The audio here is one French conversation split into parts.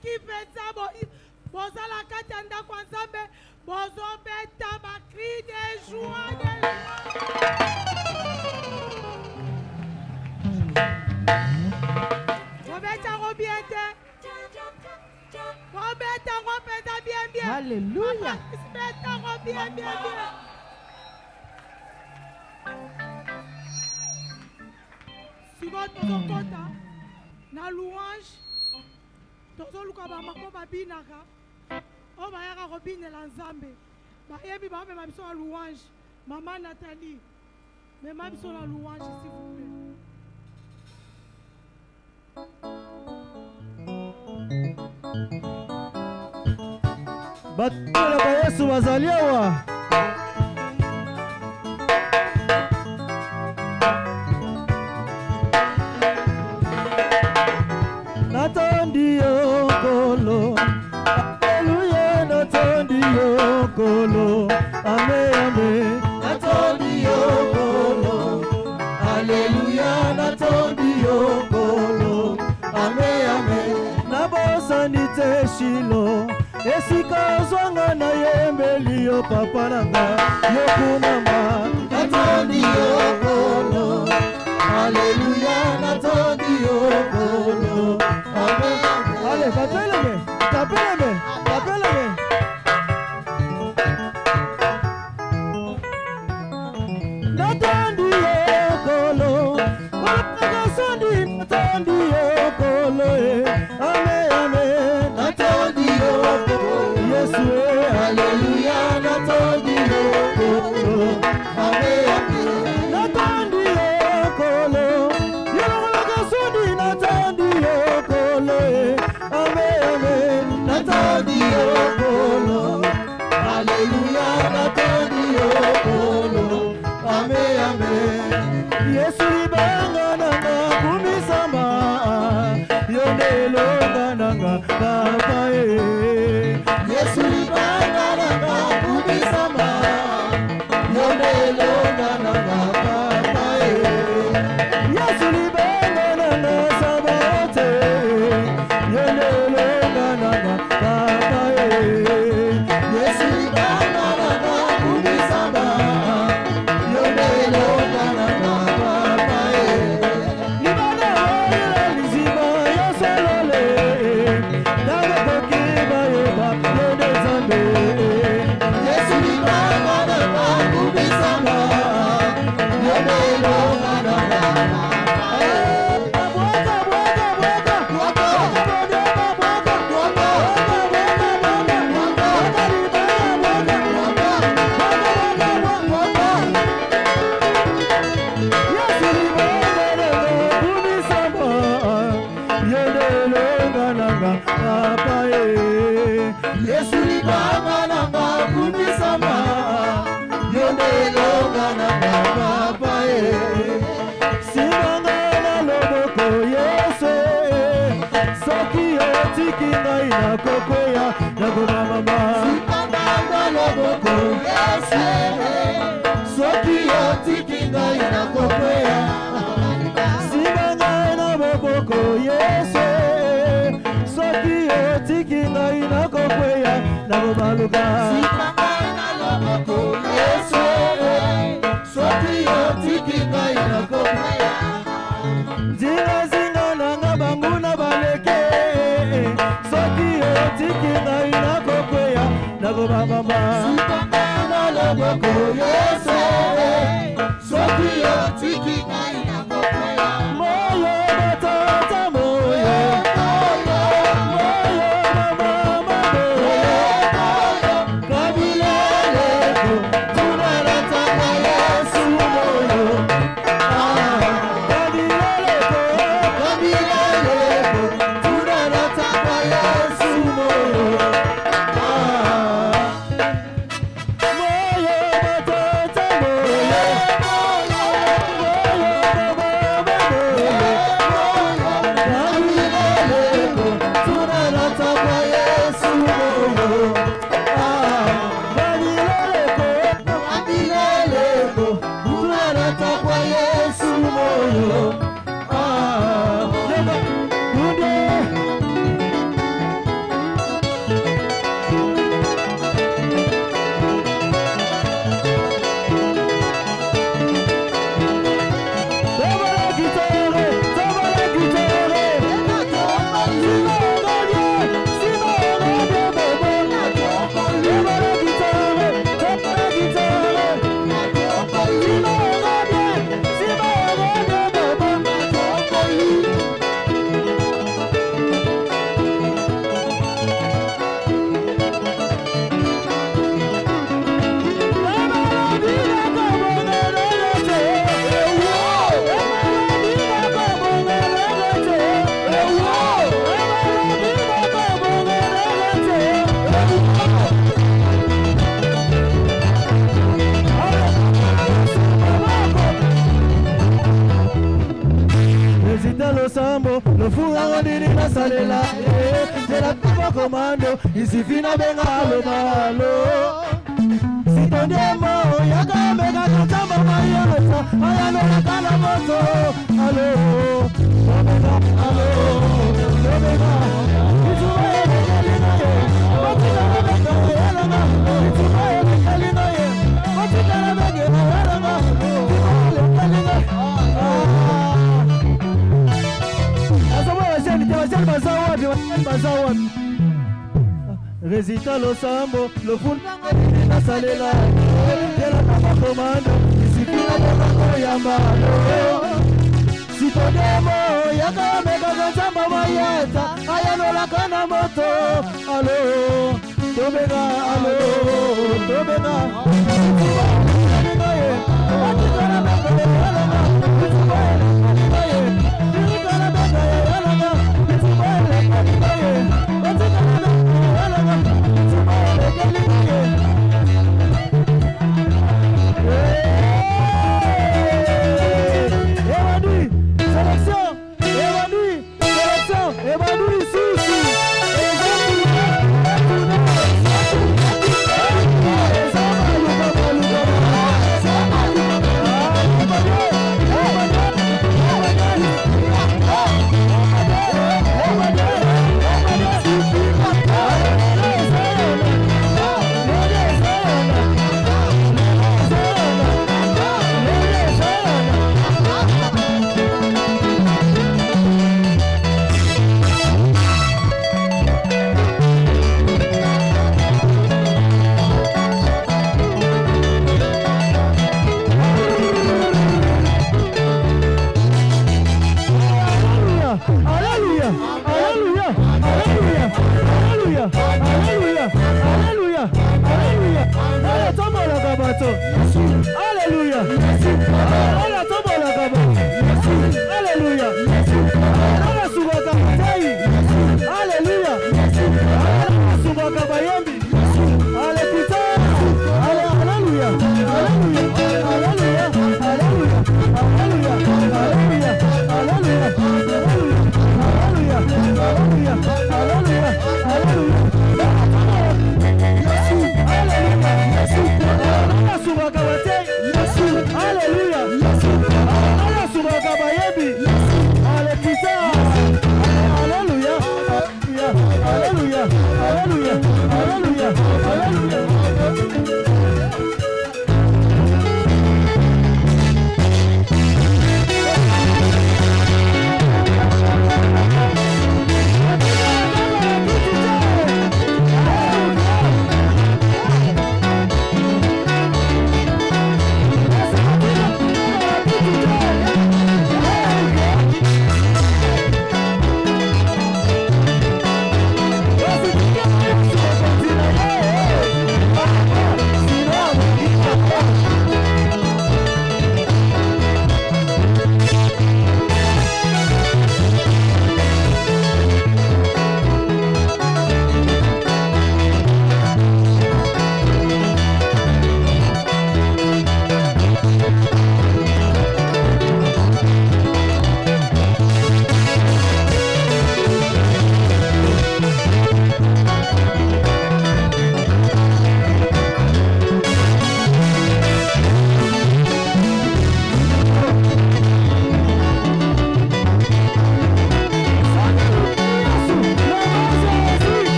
soki penza boza la kati ya ndako ya Nzambe bozobeta ba cri de joie de bobeta ngo bien te bobeta ngo penza bien bien. Alléluia. Beta ngo bien bien bien. Siko tozokota na louange tozoluka bamako babinaka oyo bayaka kobinela Nzambe bayebi bamema biso na louange. Mama Nathalie mema biso na louange s'il vous plaît. Batela ba Yesu bazali awa. Natondi okolo, Alléluia, natondi okolo, Amen, Amen. Natondi okolo, Alléluia, natondi okolo, Amen, Amen. Nabosanite Shilo, esika zwanga na yembeli yo papa nanga, yokunama. Natondi okolo, Alléluia, natondi okolo, Amen. Allez, tapez-le, tapez-le, tapez-le. Natondi okolo, natondi okolo, Amen, Amen. Natondi okolo, Yesu, Alléluia, natondi okolo, Amen, Amen. Natondi okolo, Yolokasudi natondi okolo, Amen, Amen. Natondi okolo, Alléluia, natondi okolo, Amen, Amen. Yesu libanga nanga kumisama, yondelonga nanga papa Yesu libanga nanga kumisama, yondelonga nanga papa Yesu libanga nanga sabote, yondelonga nanga papa Yesu libanga nanga kumisama, yondelonga nanga papa libana liziba yosolole, nawe kokiba yeba yonde Nzambe. Yesu libanga nanga kumisama, yondelonga nanga Yesu libanga nanga kumisama, yondelonga nanga papa simanga na loboko Yesu, soki otiki ngai na kokoya nakoma mama. Simanga na loboko Yesu, soki otiki ngai na kokoya. Simanga na loboko Yesu, soki otiki ngai na kokoya nakoma luka. Simanga na loboko Yesu, soki otiki ngai na kokoya. Zinga zinga nanga banguna baleke, soki otiki ngai na kokoya nakoma mama. Simanga na loboko Yesu, soki otiki ngai na kokoya. Moyo batata moyo, moyo mama moyo, kabila leko tunarataka Yesu moyo, kabila leko salela c'est la plus commando ici fina benga malo si ton demo yaka mega kama mayata ayano kana moto allo omega allo omega Résultat le sambo, le fundanga na salela, de la tapa comando, ici fina benga yamba. Si ton demo yaka mega kama mayata ayano kana moto allo Tobega, allo, Tobega.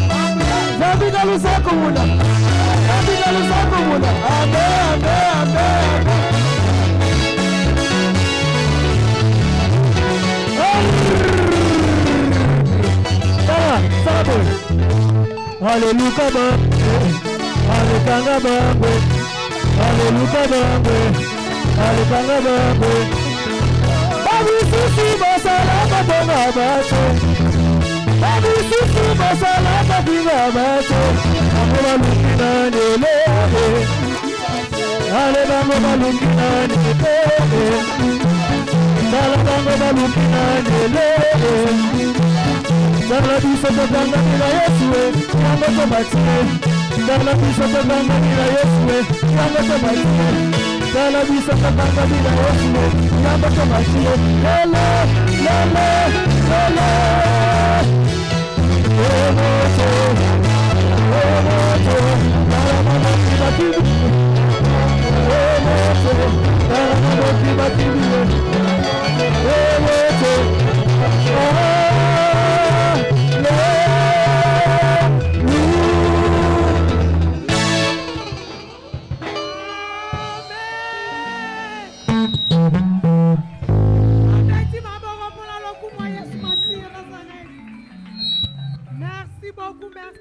Amen. Zabika lusako muna. Zabika lusako muna. Amen, amen, amen. Hallelujah bangwe, Hallelujah bangwe, Hallelujah bangwe, Hallelujah bangwe. Babu sisi basala babonga bato, babu sisi basala babinga bato. Bango balukina nele, ale bango balukina nele, bala bango balukina nele. Dala biso tokanga nila Yesue, yango tobatile. Dala biso tokanga nila Yesue, yango tobatile. Dala biso tokanga nila Yesue, yango tobatile. Lele, lele, lele. Emoto, emoto, dala mama kibakibi. Emoto, dala mama kibakibi. Emoto, Merci beaucoup, merci.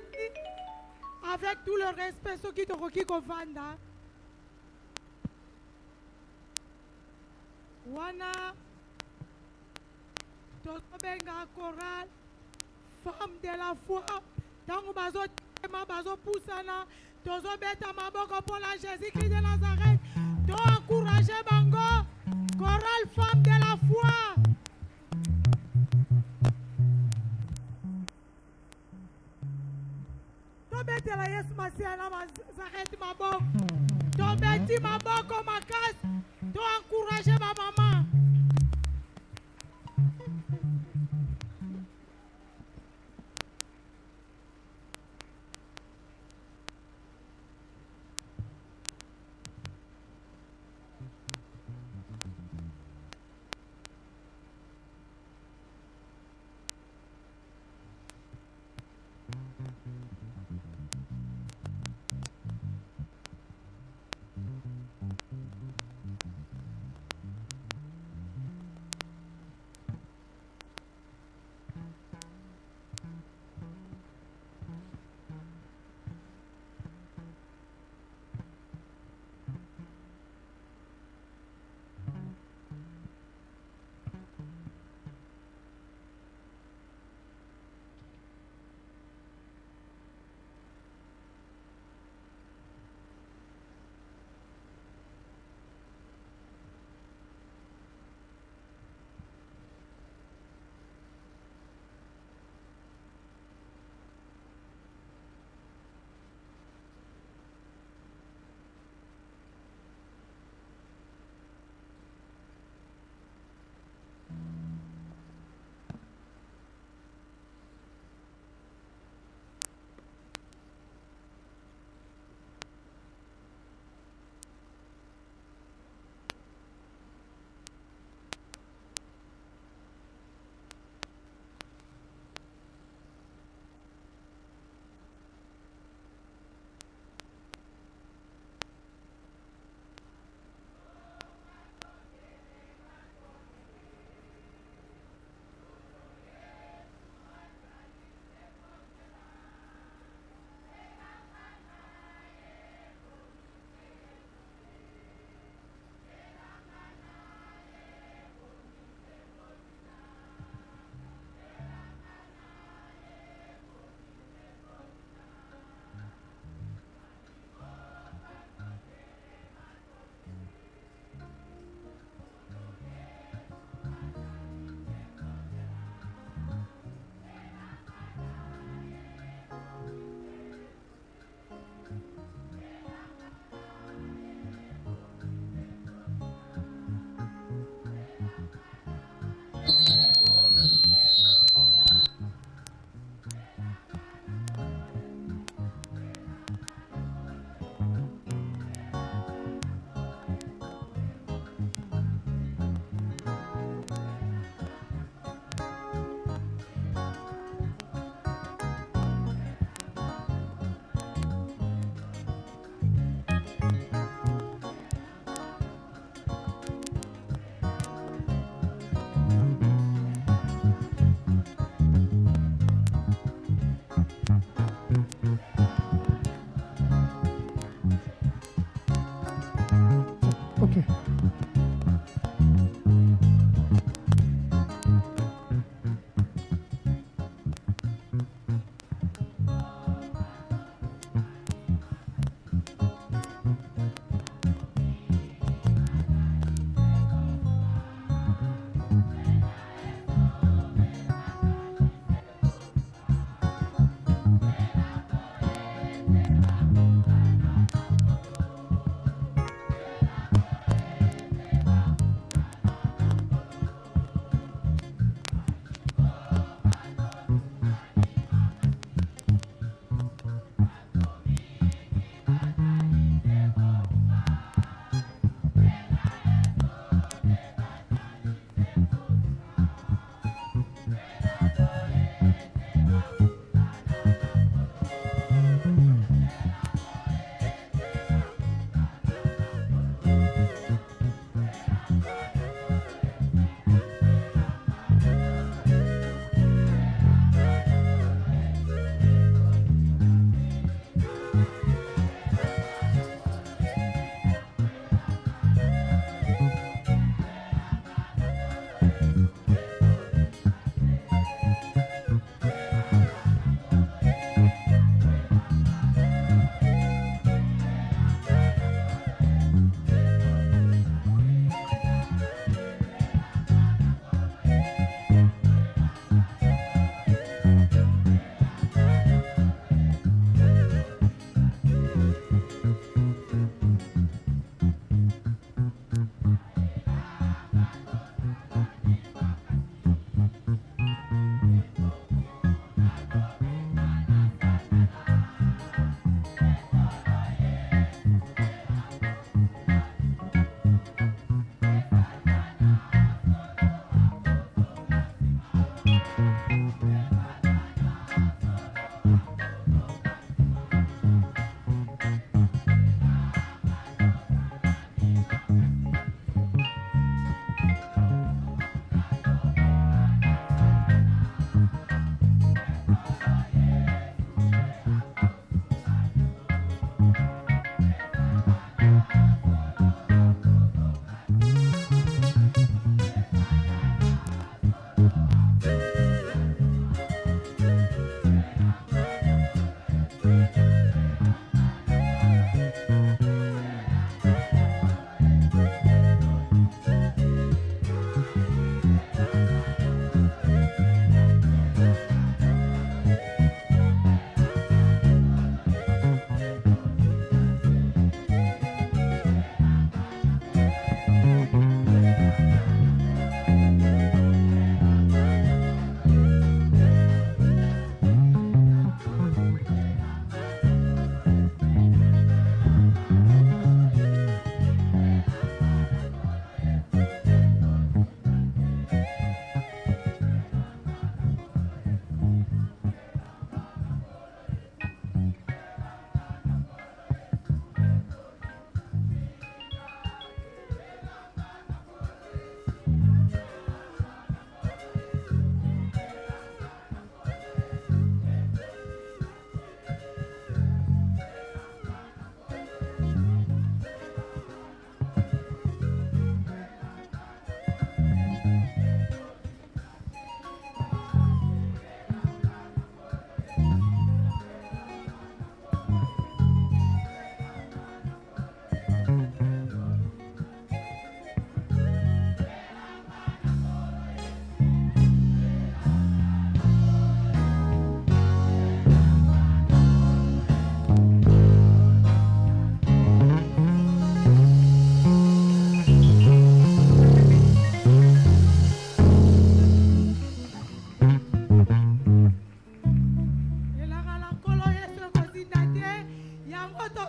Avec tout le respect, ceux qui te requièrent Vanda. Wana, Tobenga Choral, femme de la foi. Tango bazo tema bazo poussana, tozo beta maboko pour la Jésus-Christ de Nazareth. To encourager bango, Choral, femme de la foi. Tobeti la Yesu Masiana Nazareth maboko. Tobeti maboko makasi. To encourager ma maman.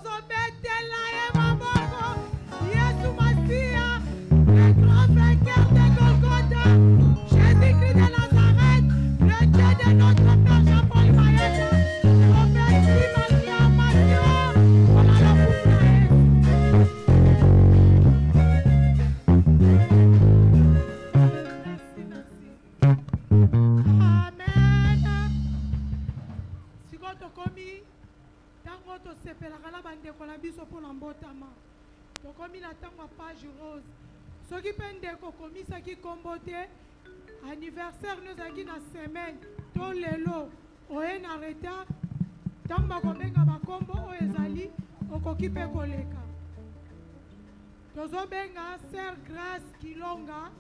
tozobetela ye maboko Yesu Masia, le grand vainqueur de Golgotha, Jésus-Christ de Nazareth, le Dieu de notre Père Jean-Paul Mayeta, Robert Maria Mathieu, voilà le couple. Merci, merci. Amen. Siko tokomi, tango tosepelaka na bandeko na biso mpona mbotama. Tokomi na tango ya page rose. Soki mpe ndeko komisaki kombo te, anniversaire nozalaki na semaine to lelo oye na retard, ntango bakobenga bakombo oyo ezali okoki mpe koleka. Tozobenga Sœur Grâce Kilonga.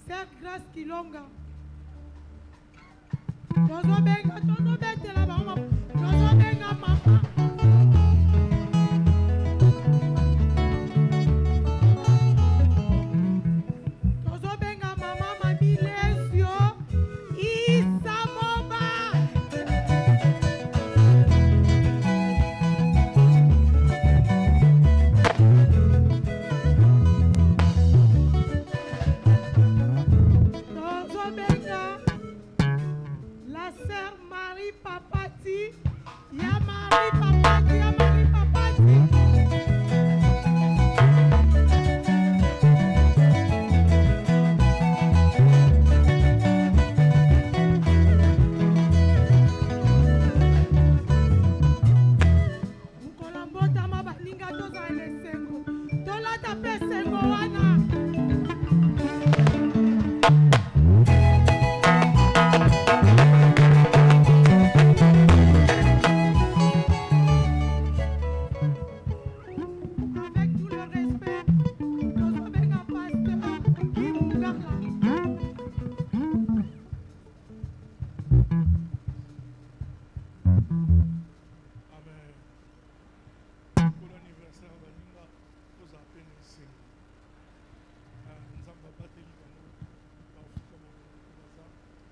Sœur Grâce Kilonga. Tozobetela bango, tozobenga mama. Tozobenga mama Mabilesio Isamoba. Tozobenga la sœur Marie Papati. Ya Marie Papati, ya Marie Papati. Mukolambotama balinga tozala lesengo. Tolata pe sengo wana. Avec tout le respect, tozobenga pasteur Guy Mungaka. Amen. Pour l'anniversaire de Baninga, vous appelez ici. Nous avons battu le bandeau.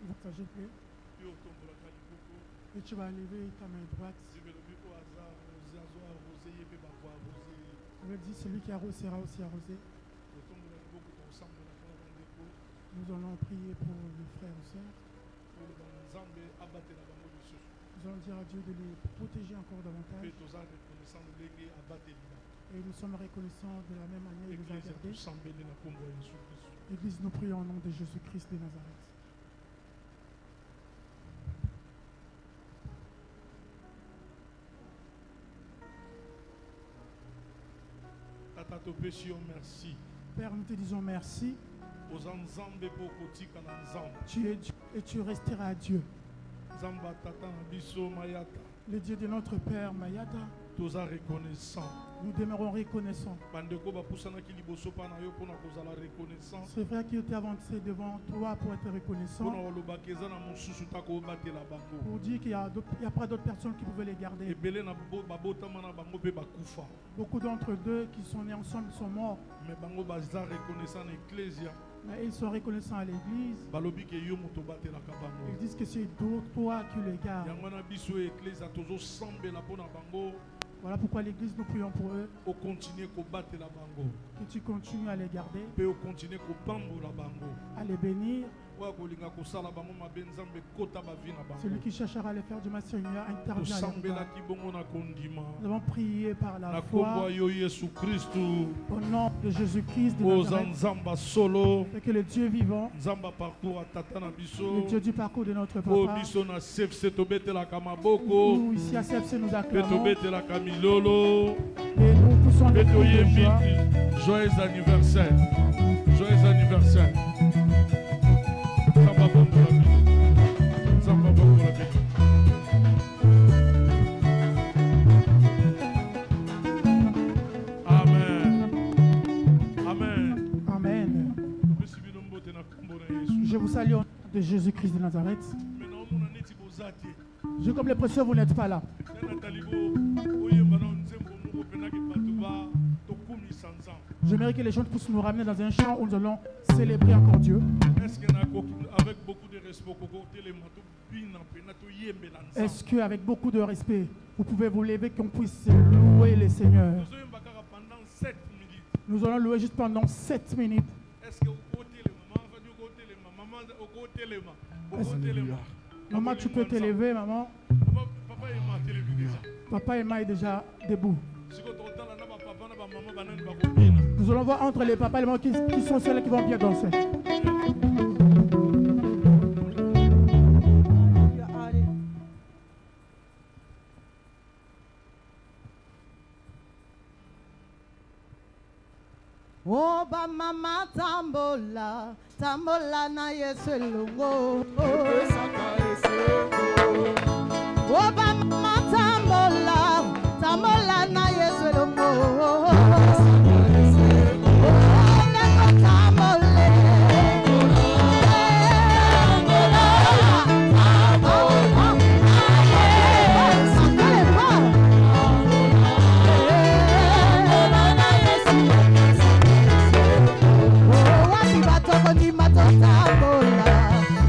Vous partagez plus. Puis au tombe de la Caliboko, Et tu vas lever ta main droite. si vous avez au hasard, vous avez arrosé, et puis vous avez arrosé. On dit celui qui arrose sera aussi arrosé. Au tombe de la Caliboko, ensemble, on a fait un dépôt. Nous allons prier pour les frères et sœurs. Pour le Nzambe, abattre la bandeau de ce. Nous allons dire à Dieu de les protéger encore Puis davantage. tous les reconnaissants de l'église, abattre les bandeaux. Et nous sommes reconnaissants de la même manière qu'il nous a L'église, gardés. vous semblez de la combo de Jésus-Christ. Église, nous prions au nom de Jésus-Christ de Nazareth. Tata Topéchio, merci. Père, nous te disons merci. Aux Nzambe pour Kotika na Nzambe. Tu es Dieu et tu resteras Dieu. Nzamba Tata Nabiso Mayata. Le Dieu de notre Père, Mayata, Toza reconnaissant. nous demeurons reconnaissants. Bandeko bapusana ki liboso pa na yo pona kozala reconnaissance. C'est vrai qu'il était avancé devant toi pour être reconnaissant. Pona olobaka eza na mosusu ta kobatela bango. Pour dire qu'il n'y a pas d'autres personnes qui pouvaient les garder. Ebele na babotama na bango pe bakufa. Beaucoup d'entre eux qui sont nés ensemble sont morts. Mais bango baza reconnaissant na ecclesia. Mais ils sont reconnaissants à l'église. Balobi ke yo moto batelaka Ils bango. disent que c'est toi qui les gardes. Yango na biso ecclesia tozo sambela pona bango. Voilà pourquoi l'église, nous prions pour eux. O continuer ko batela bango. Que tu continues à les garder, Pe o continuer ko pambola bango. à les bénir. Oya kolinga kosala bango mabe Nzambe kota bavi na bango. Celui qui cherchera à les faire du mal, Seigneur, intervient à leur Tosambela part. ki bongo na kondima. Nous avons prié par Na la kombo foi yo Yesu Kristu. au nom de Jésus-Christ de Oza Nazareth. Nzamba solo. Et que le Dieu vivant, Nzamba parcours atata na le biso. Dieu du parcours de notre O papa, biso na CFC tobetelaka maboko. nous ici à CFC nous Pe acclamons tobetelaka milolo. et nous poussons Pe des cris de joie. toyembi. Joyeux anniversaire. Joyeux anniversaire. Nzamba bongola bino. Nzamba bongola bino. Amen. Amen. Amen. Topesi bino mbote na kombo na Yesu. Je vous salue au nom de Jésus-Christ de Nazareth. Mais naomona neti boza te. Je comme les précieux, vous n'êtes pas là. Natali bo oyemba na nzembo moko penaki bato ba tokumi J'aimerais que les gens puissent nous ramener dans un chant où nous allons célébrer encore Dieu. Est-ce qu'avec beaucoup de respect, vous pouvez vous lever, qu'on puisse louer le Seigneur? Nous allons louer juste pendant 7 minutes. Maman, tu peux te lever, maman. Papa et maman est déjà debout. Nous allons voir entre les papas et les mamans qui sont ceux qui vont bien danser. Oh ba mama tambola, tambola na Yesu lungo. Oh ba mama tambola, tambola na Yesu lungo.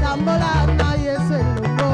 Tambola na Yesu lungo.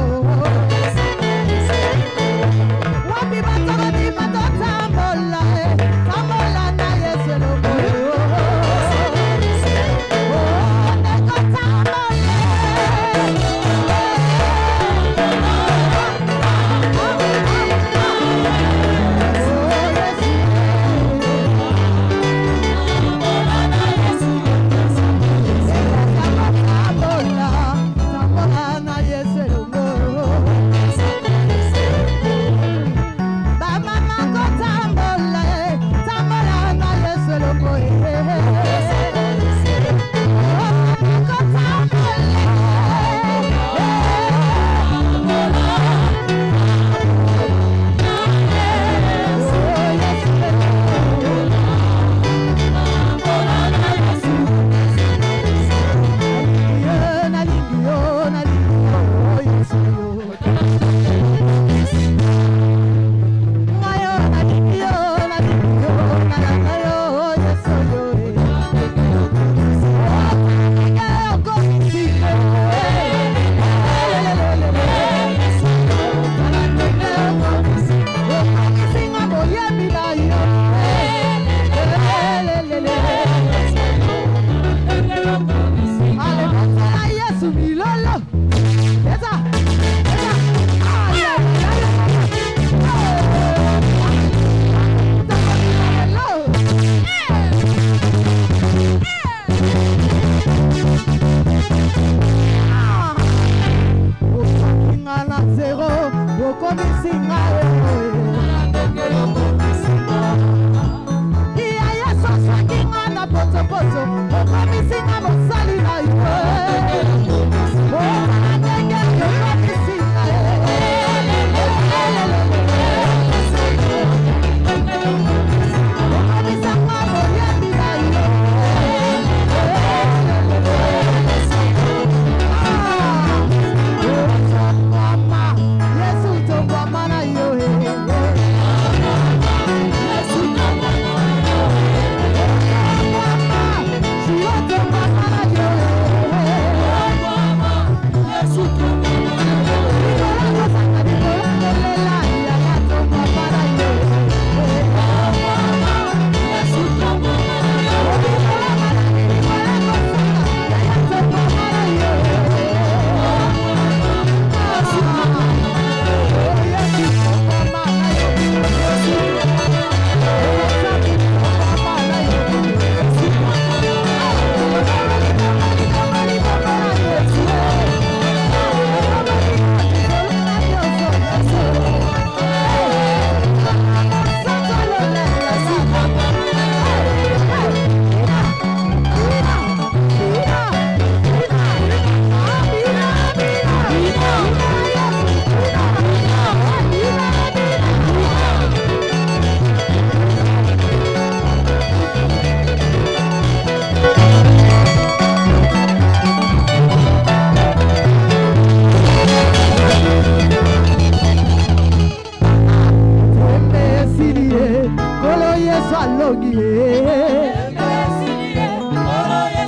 alongi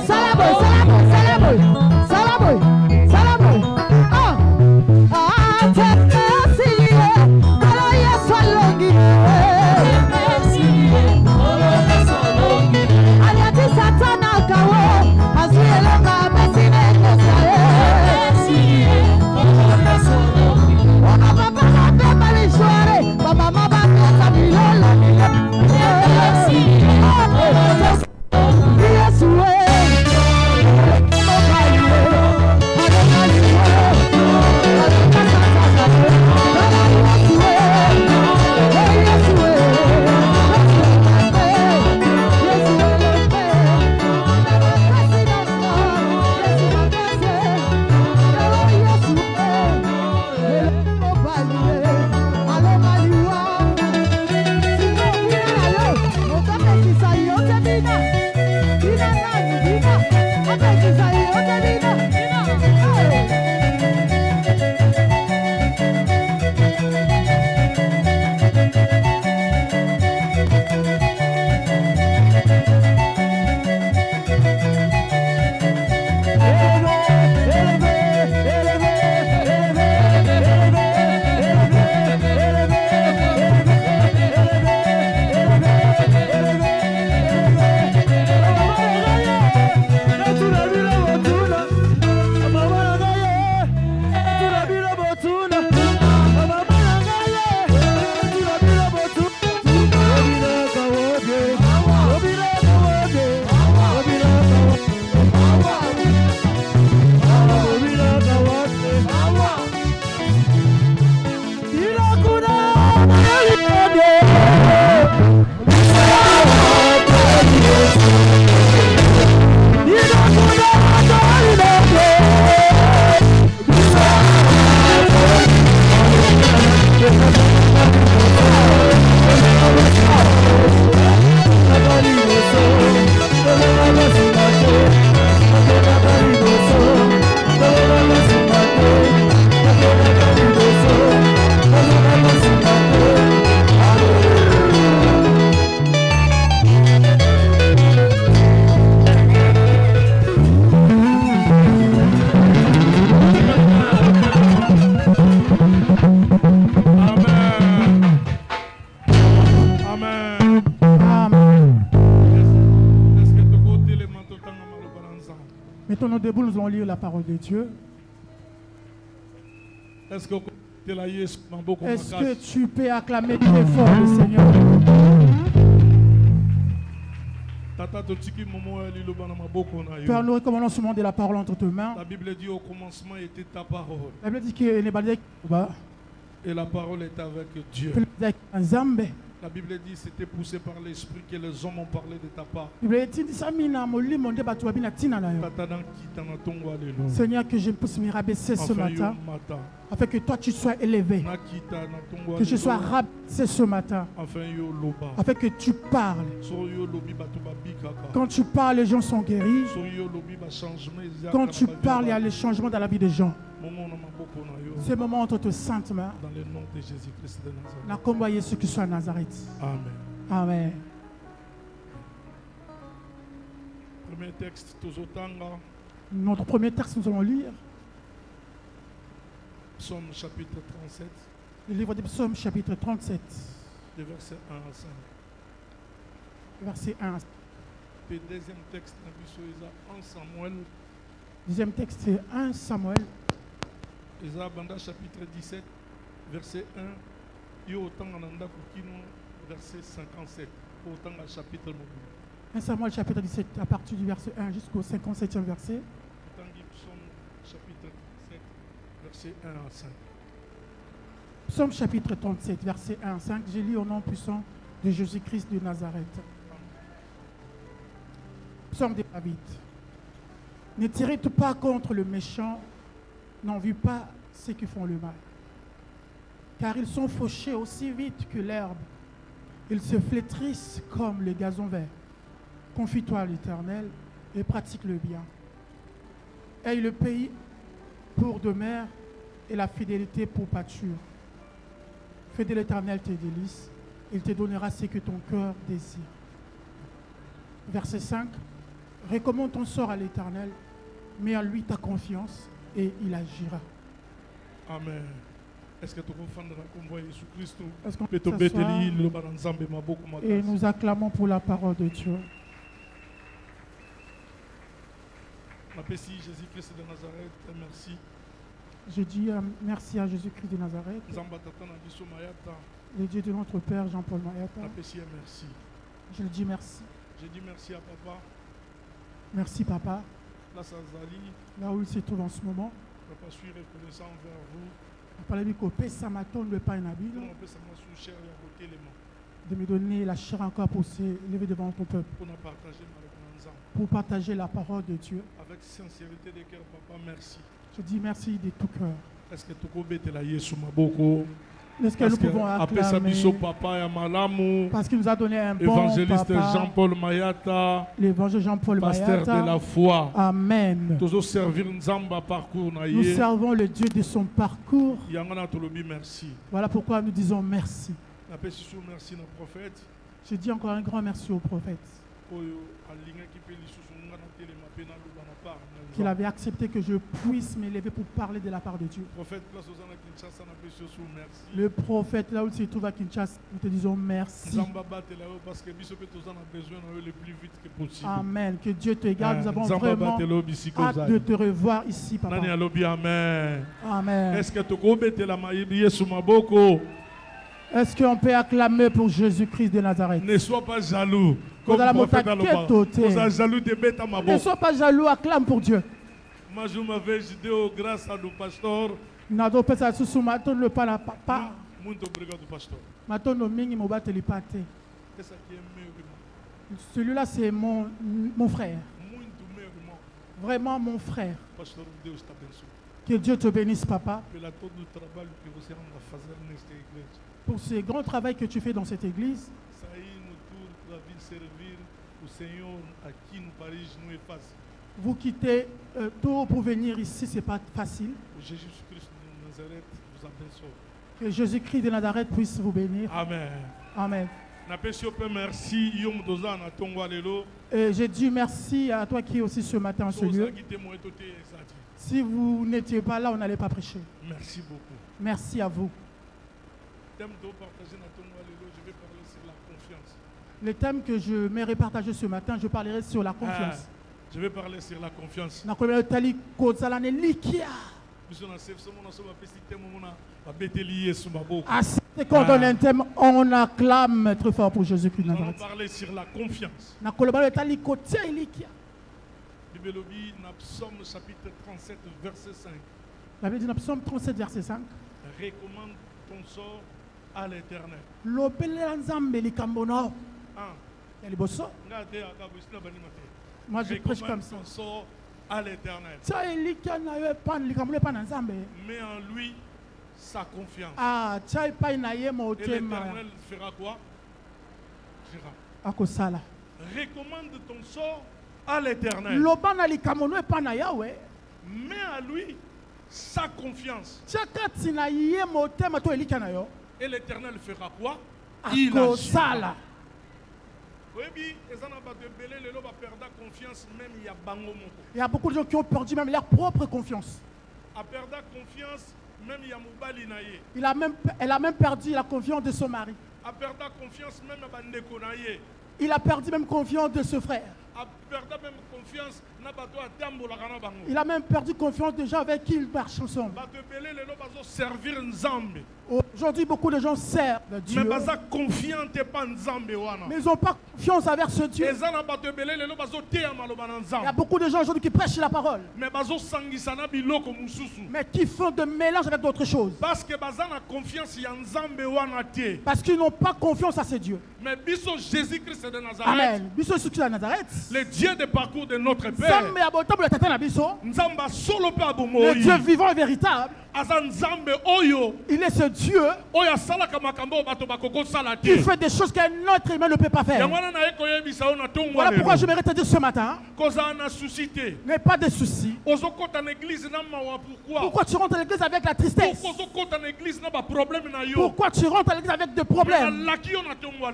salaboy salaboy salaboy salaboy salaboy atesilie kolo yesu alongi aliati satana kawo azuyelonga mesine kosae wana papa kape malishware bamama bakata milola yesu Mettons-nous debout, nous allons lire la parole de Dieu. Est-ce que tu peux acclamer très fort le Seigneur? Père, nous recommandons ce monde de la parole entre tes mains. La Bible dit au commencement était ta parole. La Bible dit que et la parole est avec Dieu. La Bible dit c'était poussé par l'esprit que les hommes ont parlé de ta part. Seigneur, que je puisse me rabaisser ce matin, afin que toi tu sois élevé, que je sois rabaissé ce matin, afin que tu parles. Quand tu parles, les gens sont guéris. Quand tu parles, il y a le changement dans la vie des gens. Ce moment entre tes saintes mains, dans le nom de Jésus-Christ de Nazareth. La combat Jésus qui soit à Nazareth. Amen. Amen. Premier texte, notre premier texte, nous allons lire Psaume chapitre 37. Le livre des Psaumes chapitre 37. De verset 1 à 5. Verset 1 à 5. Le deuxième texte, 1 Samuel. Deuxième texte, c'est 1 Samuel. Chapitre 17, verset 1. Verset 57. 1 Samuel chapitre 17, à partir du verset 1 jusqu'au 57e verset. Chapitre 37, verset 1 à 5. Psaume chapitre 37, verset 1 à 5. Je lis au nom puissant de Jésus-Christ de Nazareth. Psaume de David. Ne t'irrite pas contre le méchant, n'envie pas ceux qui font le mal. Car ils sont fauchés aussi vite que l'herbe. Ils se flétrissent comme le gazon vert. Confie-toi à l'Éternel et pratique le bien. Aie le pays pour demeure et la fidélité pour pâture. Fais de l'Éternel tes délices, il te donnera ce que ton cœur désire. Verset 5. Recommande ton sort à l'Éternel, mets en lui ta confiance et il agira. Amen. Est-ce que tu comprends le convoi Jésus Christ? Est-ce qu'on peut s'asseoir et nous acclamons pour la parole de Dieu. Merci Jésus-Christ de Nazareth, merci. Je dis merci à Jésus-Christ de Nazareth, le Dieu de notre Père Jean-Paul Mayata. Merci. Je le dis merci. Je dis merci à papa. Merci papa. Là où il se trouve en ce moment. Papa, je suis reconnaissant envers vous. De me donner la chair encore pour s'élever devant ton peuple. Pour partager la parole de Dieu. Avec sincérité de cœur, papa, merci. Je dis merci de tout cœur. Est-ce que tu peux la Yesu Maboko? Est-ce que nous pouvons acclamer parce qu'il nous a donné un bon évangéliste papa, Jean-Paul Mayata, l'évangile Jean-Paul pasteur Mayata, de la foi. Amen. Nous servons le Dieu de son parcours. Merci. Voilà pourquoi nous disons merci. Merci au prophète. Je dis encore un grand merci au prophète. Qu'il avait accepté que je puisse m'élever pour parler de la part de Dieu. Le prophète, là où il se trouve à Kinshasa, nous te disons merci. Amen. Que Dieu te garde. Nous avons vraiment hâte de te revoir ici, papa. Amen. Est-ce qu'on peut acclamer pour Jésus-Christ de Nazareth? Ne sois pas jaloux. Ne sois pas jaloux, acclame pour Dieu. Moi, je m'avais vidéo grâce à nos pasteurs. Celui-là, c'est mon frère. Vraiment mon frère. Que Dieu te bénisse, papa. Pour ce grand travail que tu fais dans cette église. Vous quittez tout pour venir ici, ce n'est pas facile. Que Jésus-Christ de Nazareth puisse vous bénir. Amen. Amen. Merci. Et j'ai dit merci à toi qui es aussi ce matin en ce lieu. Si vous n'étiez pas là, on n'allait pas prêcher. Merci beaucoup. Merci à vous. Le thème que je m'ai partagé ce matin, je parlerai sur la confiance. Je vais parler sur la confiance. Quand on donne un thème, on acclame très fort pour Jésus-Christ. Nous allons parler sur la confiance. Psaume chapitre 37, verset 5. La Bible dit dans Psaume 37, verset 5. Recommande ton sort à l'Éternel. Moi je prêche comme ça. Ton sort à l'Éternel. Mets en lui sa confiance. L'Éternel fera quoi? Recommande ton sort à l'Éternel. Mets à lui sa confiance. Et l'Éternel fera quoi? Il agira. Il y a beaucoup de gens qui ont perdu même leur propre confiance. Elle a même perdu la confiance de son mari. Il a perdu même confiance de ce frère. Il a même perdu confiance des gens avec qui il marche ensemble. Aujourd'hui, beaucoup de gens servent Dieu. Mais ils n'ont pas confiance envers ce Dieu. Il y a beaucoup de gens aujourd'hui qui prêchent la parole. Mais qui font de mélange avec d'autres choses. Parce qu'ils n'ont pas confiance à ces dieux. Mais Jésus-Christ de Nazareth. Amen. De Nazareth. Le Dieu de parcours de notre Père. Le Dieu vivant et véritable. Il est ce Dieu qui fait des choses qu'un autre humain ne peut pas faire. Voilà pourquoi je voudrais te dire ce matin, n'aie pas de soucis. Pourquoi tu rentres à l'église avec la tristesse? Pourquoi tu rentres à l'église avec des problèmes?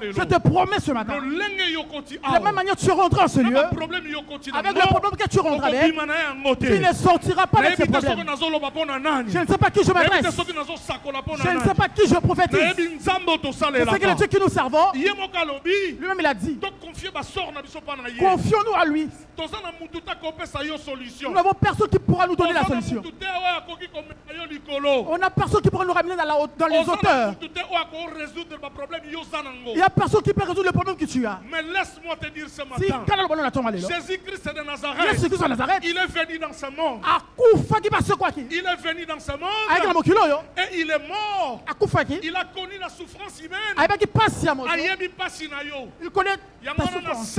Je te promets ce matin, de la même manière tu rentreras en ce lieu, avec le problème que tu rentres avec, tu ne sortiras pas de ce problème. Je ne sais pas qui je m'adresse. Je ne sais pas qui je prophétise. Je sais que le Dieu que nous servons, lui-même il a dit, confions-nous à lui. Nous n'avons personne qui pourra nous donner la solution. On n'a personne qui pourra nous ramener dans les hauteurs. Il n'y a personne qui peut résoudre le problème que tu as. Mais laisse-moi te dire ce matin, Jésus-Christ de Nazareth, il est venu dans ce monde. Il est venu dans ce monde et il est mort. Il a connu la souffrance humaine. Il connaît ta souffrance.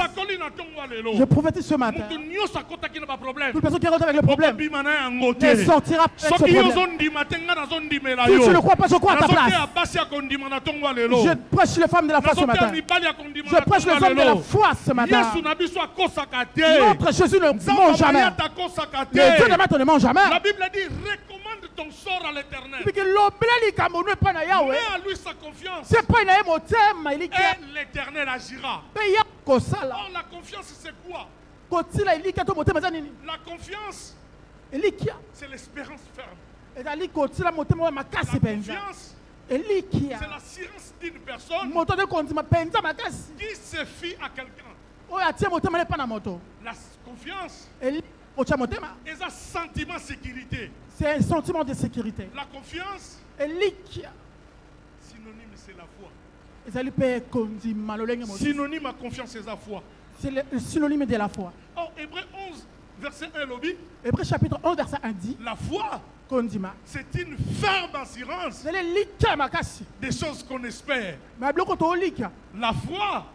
Je prophétise ce matin. Toute personne qui rentre avec le problème ne sortira avec ce problème. Si tu ne crois pas, je crois à ta place. Je prêche les femmes de la foi ce matin. Je prêche les hommes de la foi ce matin. Notre Jésus ne mange jamais. Le Dieu de maître ne mange jamais. La Bible dit recommande ton sort à l'Éternel. Mets à lui sa confiance. Et l'Éternel agira. Or, la confiance, c'est quoi? La confiance, c'est l'espérance ferme. La confiance, c'est l'assurance d'une personne qui se fie à quelqu'un. La confiance est un sentiment de sécurité. C'est un sentiment de sécurité. La confiance, synonyme, c'est la foi. Synonyme à confiance, c'est la foi. C'est le synonyme de la foi. Oh, Hébreu 11, verset 1, lobby. Hébreu chapitre 11, verset 1 dit, la foi, c'est une ferme assurance des choses qu'on espère. La foi,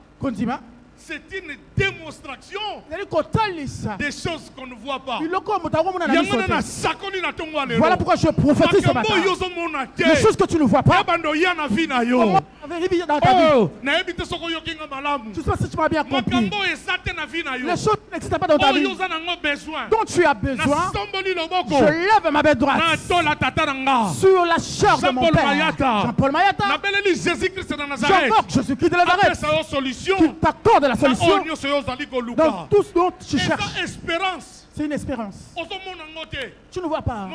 c'est une démonstration des choses qu'on ne voit pas. Voilà pourquoi je prophétise ce matin. Les choses que tu ne vois pas, dans ta vie. Je ne sais pas si tu m'as bien compris. Les choses n'existent pas dans ta vie dont tu as besoin. Je lève ma main droite sur la chair de mon père, Jean-Paul Mayata. J'invoque Jésus-Christ de Nazareth qui t'accorde la solution dans tout ce dont tu cherches. C'est une espérance. Tu ne vois pas,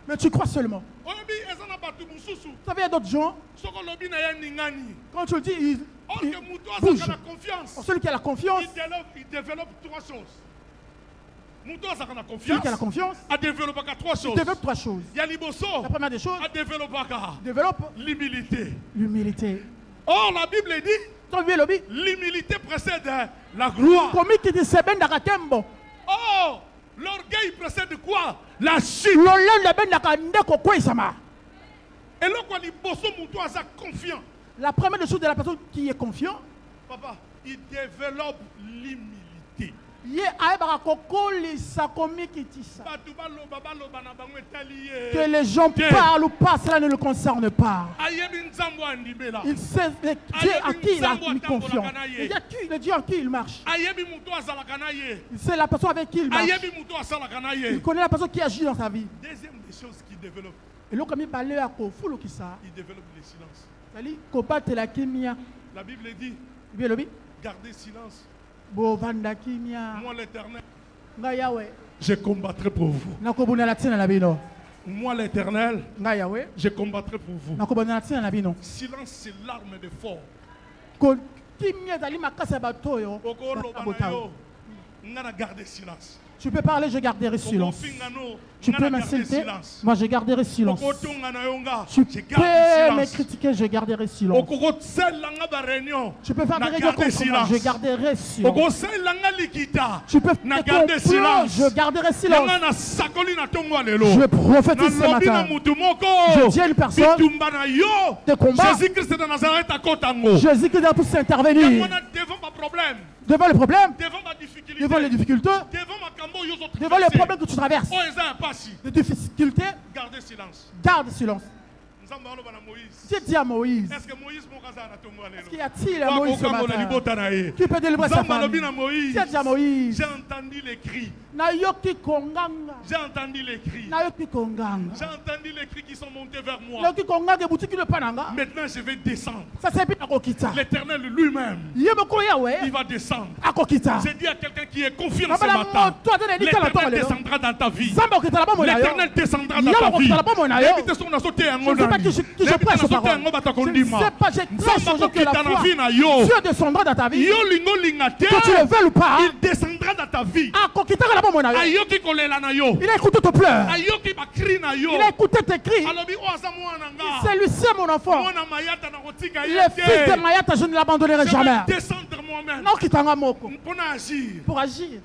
mais tu crois seulement. Vous savez, il y a d'autres gens, quand tu le dis, ils bougent. Celui qui a la confiance, il développe trois choses. Celui qui a la confiance, il développe trois choses. La première des choses, développe l'humilité. Or, la Bible dit, l'humilité précède la gloire. Oh, l'orgueil précède quoi? La chute. Et là, quand il bosse, confiant. La première des choses de la personne qui est confiant, papa, il développe l'humilité. Que les gens parlent ou pas, cela ne le concerne pas. Il sait Dieu à qui il a mis confiance. Il y a qui, le Dieu en qui il marche. Il sait la personne avec qui il marche. Il connaît la personne qui agit dans sa vie. Deuxième des choses qu'il développe, il développe le silence. La Bible dit, gardez silence. Moi l'Éternel, je combattrai pour vous. Moi l'Éternel, je combattrai pour vous. Silence, c'est l'arme de fort. Garder silence. Tu peux parler, je garderai silence. Tu peux m'insulter, moi je garderai silence. Tu peux me critiquer, je garderai silence. Tu peux faire des réunions contre moi, je garderai silence. Tu peux faire des complots, je garderai silence. Je prophétise ce matin. Je dis à une personne de combat. Jésus-Christ de Nazareth à côté. Jésus-Christ doit tous intervenir. Devant le problème, devant les difficultés, devant les problèmes que tu traverses, les difficultés, gardez silence. garde silence. Dieu dit à Moïse, est-ce que Moïse est-ce qu'il y a-t-il à Moïse ce matin qui peut délivrer sa famille? Dieu dit à Moïse, j'ai entendu les cris. J'ai entendu les cris. J'ai entendu les cris qui sont montés vers moi. Maintenant je vais descendre. L'Éternel lui-même, il va descendre. J'ai dit à quelqu'un qui est confiant ce matin, l'Éternel descendra dans ta vie. L'Éternel descendra dans ta vie. Je ne sais pas, j'ai cru changer que la foi. Dieu descendra dans ta vie. Que tu le veuilles ou pas, il descendra dans ta vie. Il a écouté tes pleurs. Il a écouté tes cris. C'est lui, c'est mon enfant. Le fils de Mayata, je ne l'abandonnerai jamais. Non, qui t'en moko. Pour agir.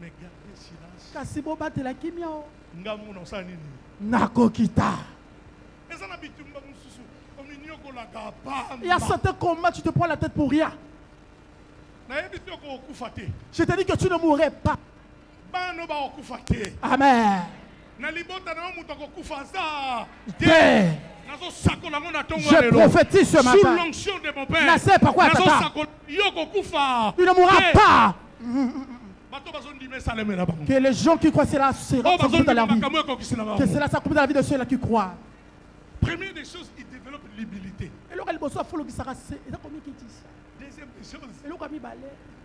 Mais gardez silence. Kasibo bate la kimia. Ngamu no sanini. Nakokita. Il y a certains combats, tu te prends la tête pour rien. Je te dis que tu ne mourrais pas. Amen. Je prophétise ce matin. Sous l'onction de mon père, tu ne mourras pas. Que les gens qui croient cela s'accomplissent dans la vie. Que cela s'accomplisse dans la vie de ceux-là qui croient. Première des choses, il développe l'humilité. Deuxième des choses,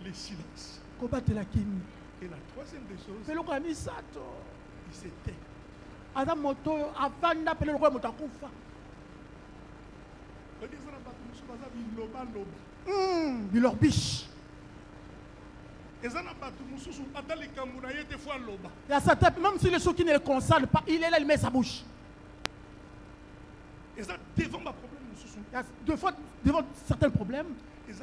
les silences. Et la troisième des choses, il se tait. Il leur biche. Il y a certains, même si les choses qui ne le concernent pas, il est là, il met sa bouche. Devant ma problème, deux fois, devant certains problèmes, il y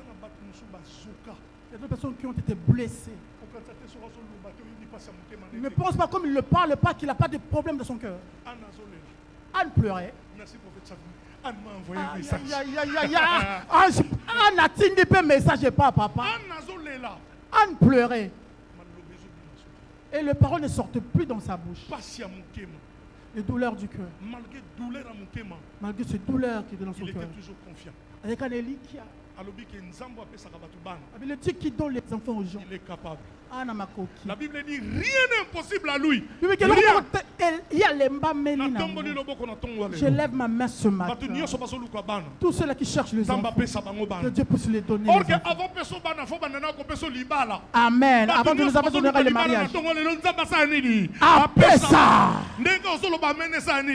a des personnes qui ont été blessées. Ne pense pas comme il ne parle pas qu'il n'a pas de problème dans son cœur. Anne pleurait. Merci prophète Savini. Anne m'a envoyé un message. Anne a tenu un message pas papa. Anne pleurait. Et les paroles ne sortent plus dans sa bouche. Les douleurs du cœur. Malgré ces douleurs qui étaient dans son cœur. Il était toujours confiant. Avec un élikia. Le Dieu qui donne les enfants aux gens. Il est capable. La Bible dit rien n'est impossible à lui. Je lève ma main ce matin. Tous ceux qui cherchent les enfants, que Dieu puisse les donner. Amen. Avant de nous avoir donné le mariage. Après ça.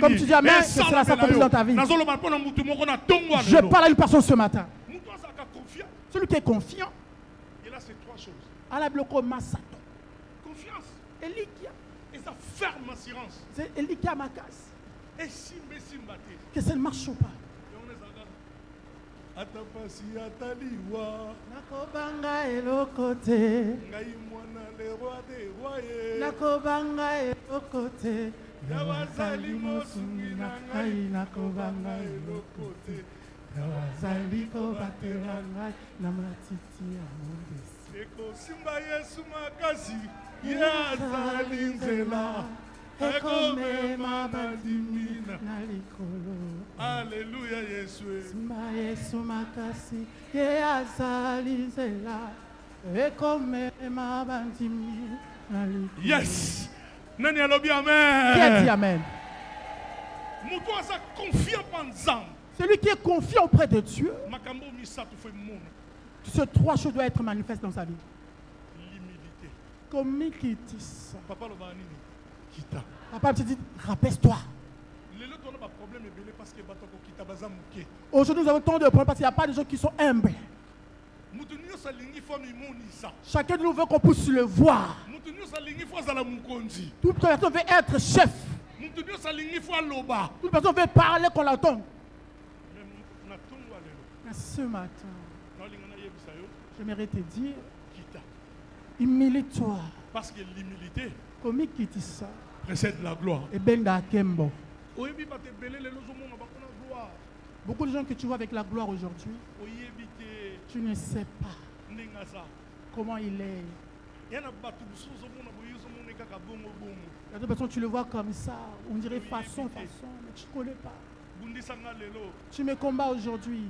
Comme tu dis Amen, que cela s'accomplit dans ta vie. Je parle à une personne ce matin. Celui qui est confiant. Et là, c'est trois choses. Confiance. Et sa ferme assurance. Et si que ça ne marche pas. Atapasi ataliwa. Nakobanga elokote. Ngai mwana le roi des rois. Nakobanga elokote. Yawazali mosungi na ngai. Nakobanga elokote. Yawazaliko batela ngai na matiti ya mondesi. Eko simba Yesu makasi. Yazali nzela. Eko mema bandimina. Nalikolo. Alléluia Yesu. Simba Yesu makasi. Yazali nzela. Eko mema bandimina. Nalikolo. Yes. Nani alobi amen. Qui a dit amen? Mutu asa confiant en Nzambe. Celui qui est confiant auprès de Dieu, ces trois choses doivent être manifestes dans sa vie. L'humilité. Comme qui dit ça? Papa te dit, rabaisse-toi. Aujourd'hui, nous avons tant de problèmes parce qu'il n'y a pas de gens qui sont humbles. Chacun de nous veut qu'on puisse le voir. Toute personne veut être chef. Toute personne veut parler qu'on l'entende. Ce matin, j'aimerais te dire, humilie-toi. Parce que l'humilité précède la gloire. Et Benda Kembo. Beaucoup de gens que tu vois avec la gloire aujourd'hui, tu ne sais pas comment il est. Il y a d'autres personnes, tu le vois comme ça, on dirait façon, mais tu ne connais pas. Tu me combats aujourd'hui,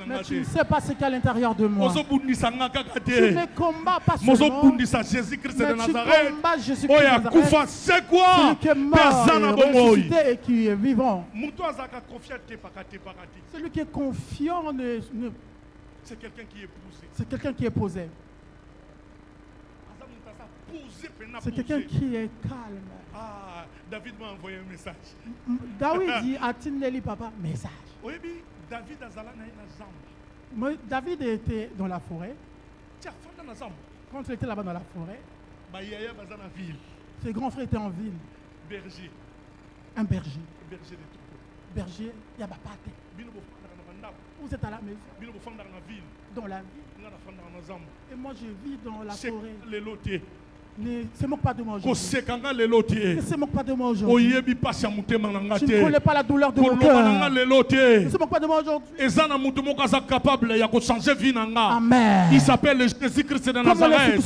mais tu ne sais pas ce qu'il y a à l'intérieur de moi. Tu me combats pas seulement, mais tu combats Jésus-Christ de Nazareth, celui qui est mort et ressuscité et qui est vivant. Celui qui est confiant, c'est quelqu'un qui est posé. C'est quelqu'un qui est posé. C'est quelqu'un qui est calme. Ah, David m'a envoyé un message. David dit Atineli papa, message. Oui, David était dans la forêt. Quand il était là-bas dans la forêt, ses grands frères étaient en ville. Berger. Un berger. Berger de tout. Berger, il y a pas pâté. Vous êtes à la maison. Dans la ville. Et moi je vis dans la forêt. Ne se moque pas de moi aujourd'hui. Ne se moque pas de moi aujourd'hui. Tu ne connais pas la douleur de mon cœur. Ne se moque pas de moi aujourd'hui. Amen. Il s'appelle Jésus-Christ de Nazareth.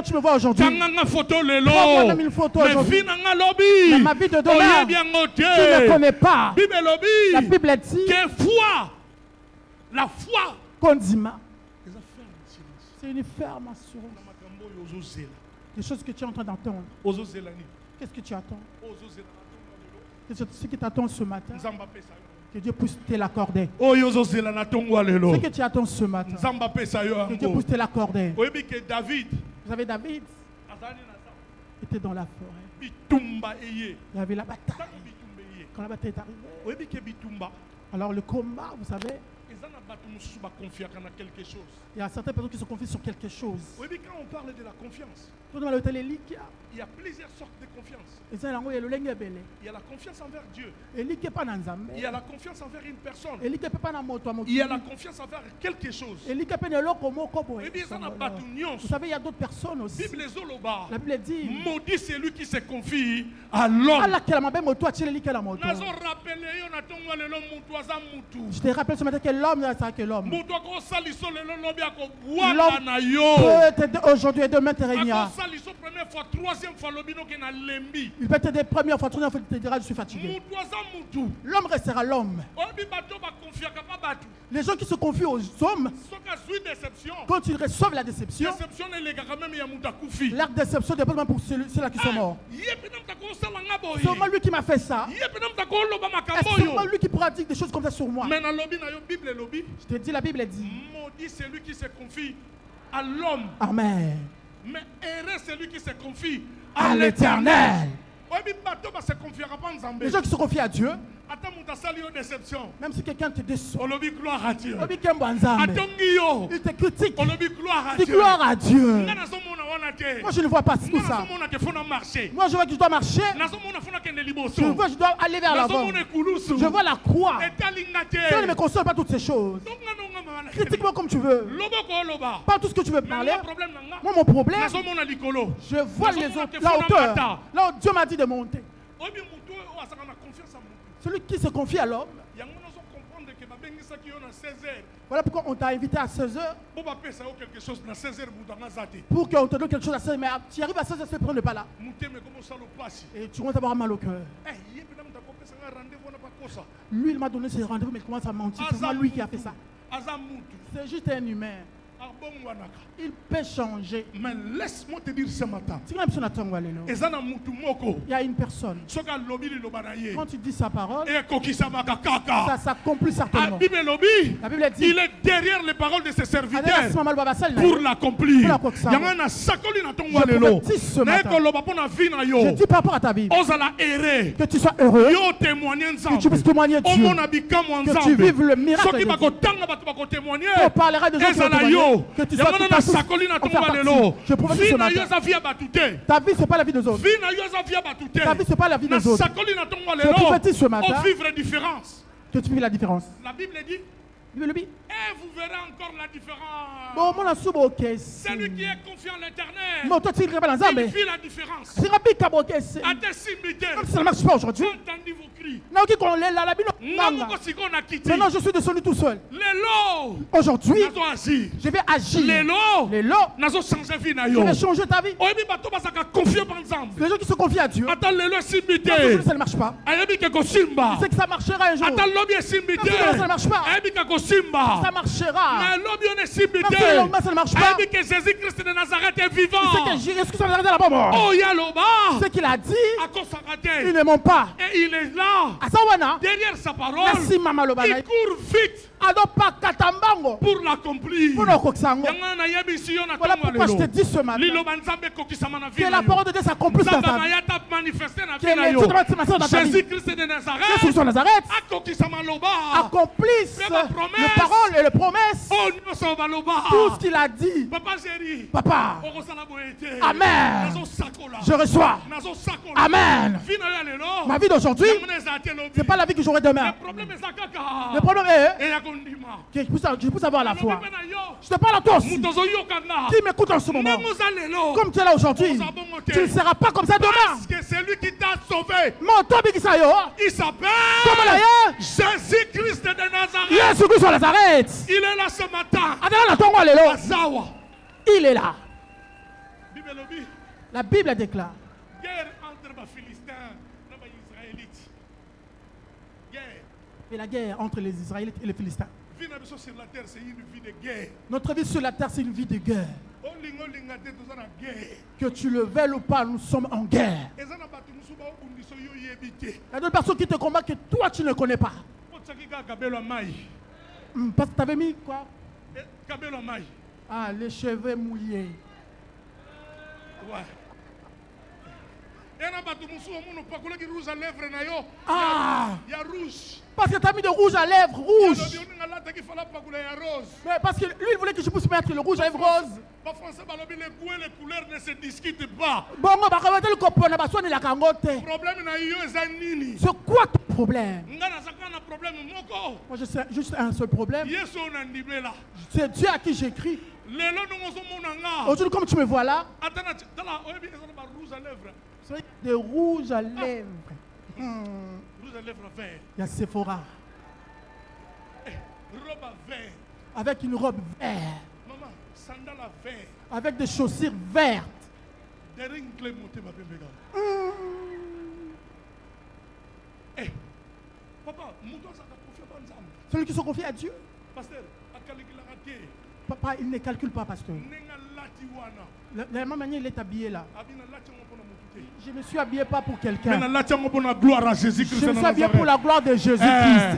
Tu me vois aujourd'hui. Prends une photo aujourd'hui. Mais ma vie de demain, tu ne connais pas. La Bible dit la foi condiment. C'est une ferme assurance. Des choses que tu es en train d'entendre. Qu'est-ce que tu attends? Ce qui t'attend ce matin, que Dieu puisse te l'accorder. Ce que tu attends ce matin, que Dieu puisse te l'accorder. Vous savez, David était dans la forêt. Il y avait la bataille. Quand la bataille est arrivée, alors le combat, vous savez, il y a certaines personnes qui se confient sur quelque chose. Oui, mais quand on parle de la confiance, il y a plusieurs sortes de confiance. Il y a la confiance envers Dieu. Il y a la confiance envers une personne. Il y a la confiance envers quelque chose. Vous savez, il y a d'autres personnes aussi. La Bible dit maudit celui qui se confie à l'homme. Je te rappelle ce matin que l'homme n'est pas que l'homme. L'homme peut t'aider aujourd'hui et demain te réunira. Il peut t'aider première fois, troisième fois, il te dira je suis fatigué. L'homme restera l'homme. Les gens qui se confient aux hommes, quand ils reçoivent la déception, la déception dépend même pour ceux-là qui sont morts. C'est seulement lui qui m'a fait ça. C'est seulement lui qui pratique des choses comme ça sur moi. Je te dis, la Bible dit maudit celui qui se confie à l'homme. Amen. Mais heureux celui qui se confie à l'Éternel. Les gens qui se confient à Dieu, même si quelqu'un te déçoit, il te critique, dis gloire à Dieu. Moi je ne vois pas tout ça. Moi je vois que je dois marcher. Je vois que je dois aller vers l'avant. Je vois la croix. Ça ne me console pas toutes ces choses. Critique-moi comme tu veux. Pas tout ce que tu veux parler. Moi mon problème, je vois les autres, la hauteur. Là où Dieu m'a dit de monter. Celui qui se confie à l'homme. Voilà pourquoi on t'a invité à 16h. Pour qu'on te donne quelque chose à 16h. Mais tu arrives à 16h, tu ne prends pas là. Et tu commences à avoir mal au cœur. Lui, il m'a donné ses rendez-vous, mais il commence à mentir. C'est moi lui qui a fait ça. C'est juste un humain. Il peut changer. Mais laisse-moi te dire ce matin. Il y a une personne. Quand tu dis sa parole, ça s'accomplit certainement. La Bible dit il est derrière les paroles de ses serviteurs pour l'accomplir. Je dis par rapport à ta vie que tu sois heureux, que tu puisses témoigner Dieu, que tu vives le miracle de Dieu. On parlera de gens qui vont témoigner. Que tu sois tout à fait. Je prophétise ce matin. Ta vie, ce n'est pas la vie des autres. Ta vie, ce n'est pas la vie des autres. Je prophétise ce matin que tu vis la différence. La Bible dit Et vous verrez encore la différence. Celui qui est confiant en l'éternel, il vit la différence. Ça ne marche pas aujourd'hui. Entendez vos cris. Maintenant, je suis descendu tout seul. Aujourd'hui, je vais agir. Je vais changer ta vie. Les gens qui se confient à Dieu, ça ne marche pas. C'est que ça marchera un jour. Ça ne marche pas. Ça marchera. Ça ne marche pas. Que Jésus-Christ de Nazareth est vivant. C'est que Jésus-Christ de Nazareth est là-bas. Ce qu'il a dit, il ne ment pas. Et il est là. Derrière sa parole, il court vite pour l'accomplir. Voilà pourquoi je te dis ce matin que la parole de Dieu s'accomplisse dans ta vie. Jésus-Christ de Nazareth accomplisse les paroles et les promesses. Tout ce qu'il a dit. Papa, amen. Je reçois. Amen. Ma vie d'aujourd'hui, ce n'est pas la vie que j'aurai demain. Le problème est que je peux avoir la foi. Je te parle à toi aussi, qui m'écoute en ce moment. Comme tu es là aujourd'hui, tu ne seras pas comme ça demain. Parce que c'est lui qui t'a sauvé. Il s'appelle Jésus-Christ de Nazareth. Jésus-Christ de Nazareth. Il est là ce matin. Il est là. La Bible déclare. Guerre entre les Philistins et les Israélites. Guerre. Et la guerre entre les Israélites et les Philistins. Vie sur la terre, c'est une vie de guerre. Notre vie sur la terre, c'est une vie de guerre. Que tu le veuilles ou pas, nous sommes en guerre. Il y a d'autres personnes qui te combattent que toi tu ne connais pas. Parce que tu avais mis quoi? Ah, les cheveux mouillés. Ouais. Ah! Il y a rouge. Parce que tu as mis de rouge à lèvres, rouge. Mais parce que lui, il voulait que je puisse mettre le rouge à lèvres rose. Les couleurs ne se discutent pas. C'est quoi ton problème? Moi, je sais juste un seul problème. C'est Dieu à qui j'écris. Aujourd'hui, comme tu me vois là, c'est de rouge à lèvres. Rouge à lèvres vert. Il y a Sephora. Robe vert. Avec une robe verte. Maman, sandales vert. Avec des chaussures vertes. Papa, celui qui se confie à Dieu. Pasteur, papa, il ne calcule pas, pasteur. La même manière, il est habillé là. Je ne me suis habillé pas pour quelqu'un. Je me suis habillé pour la gloire de Jésus-Christ.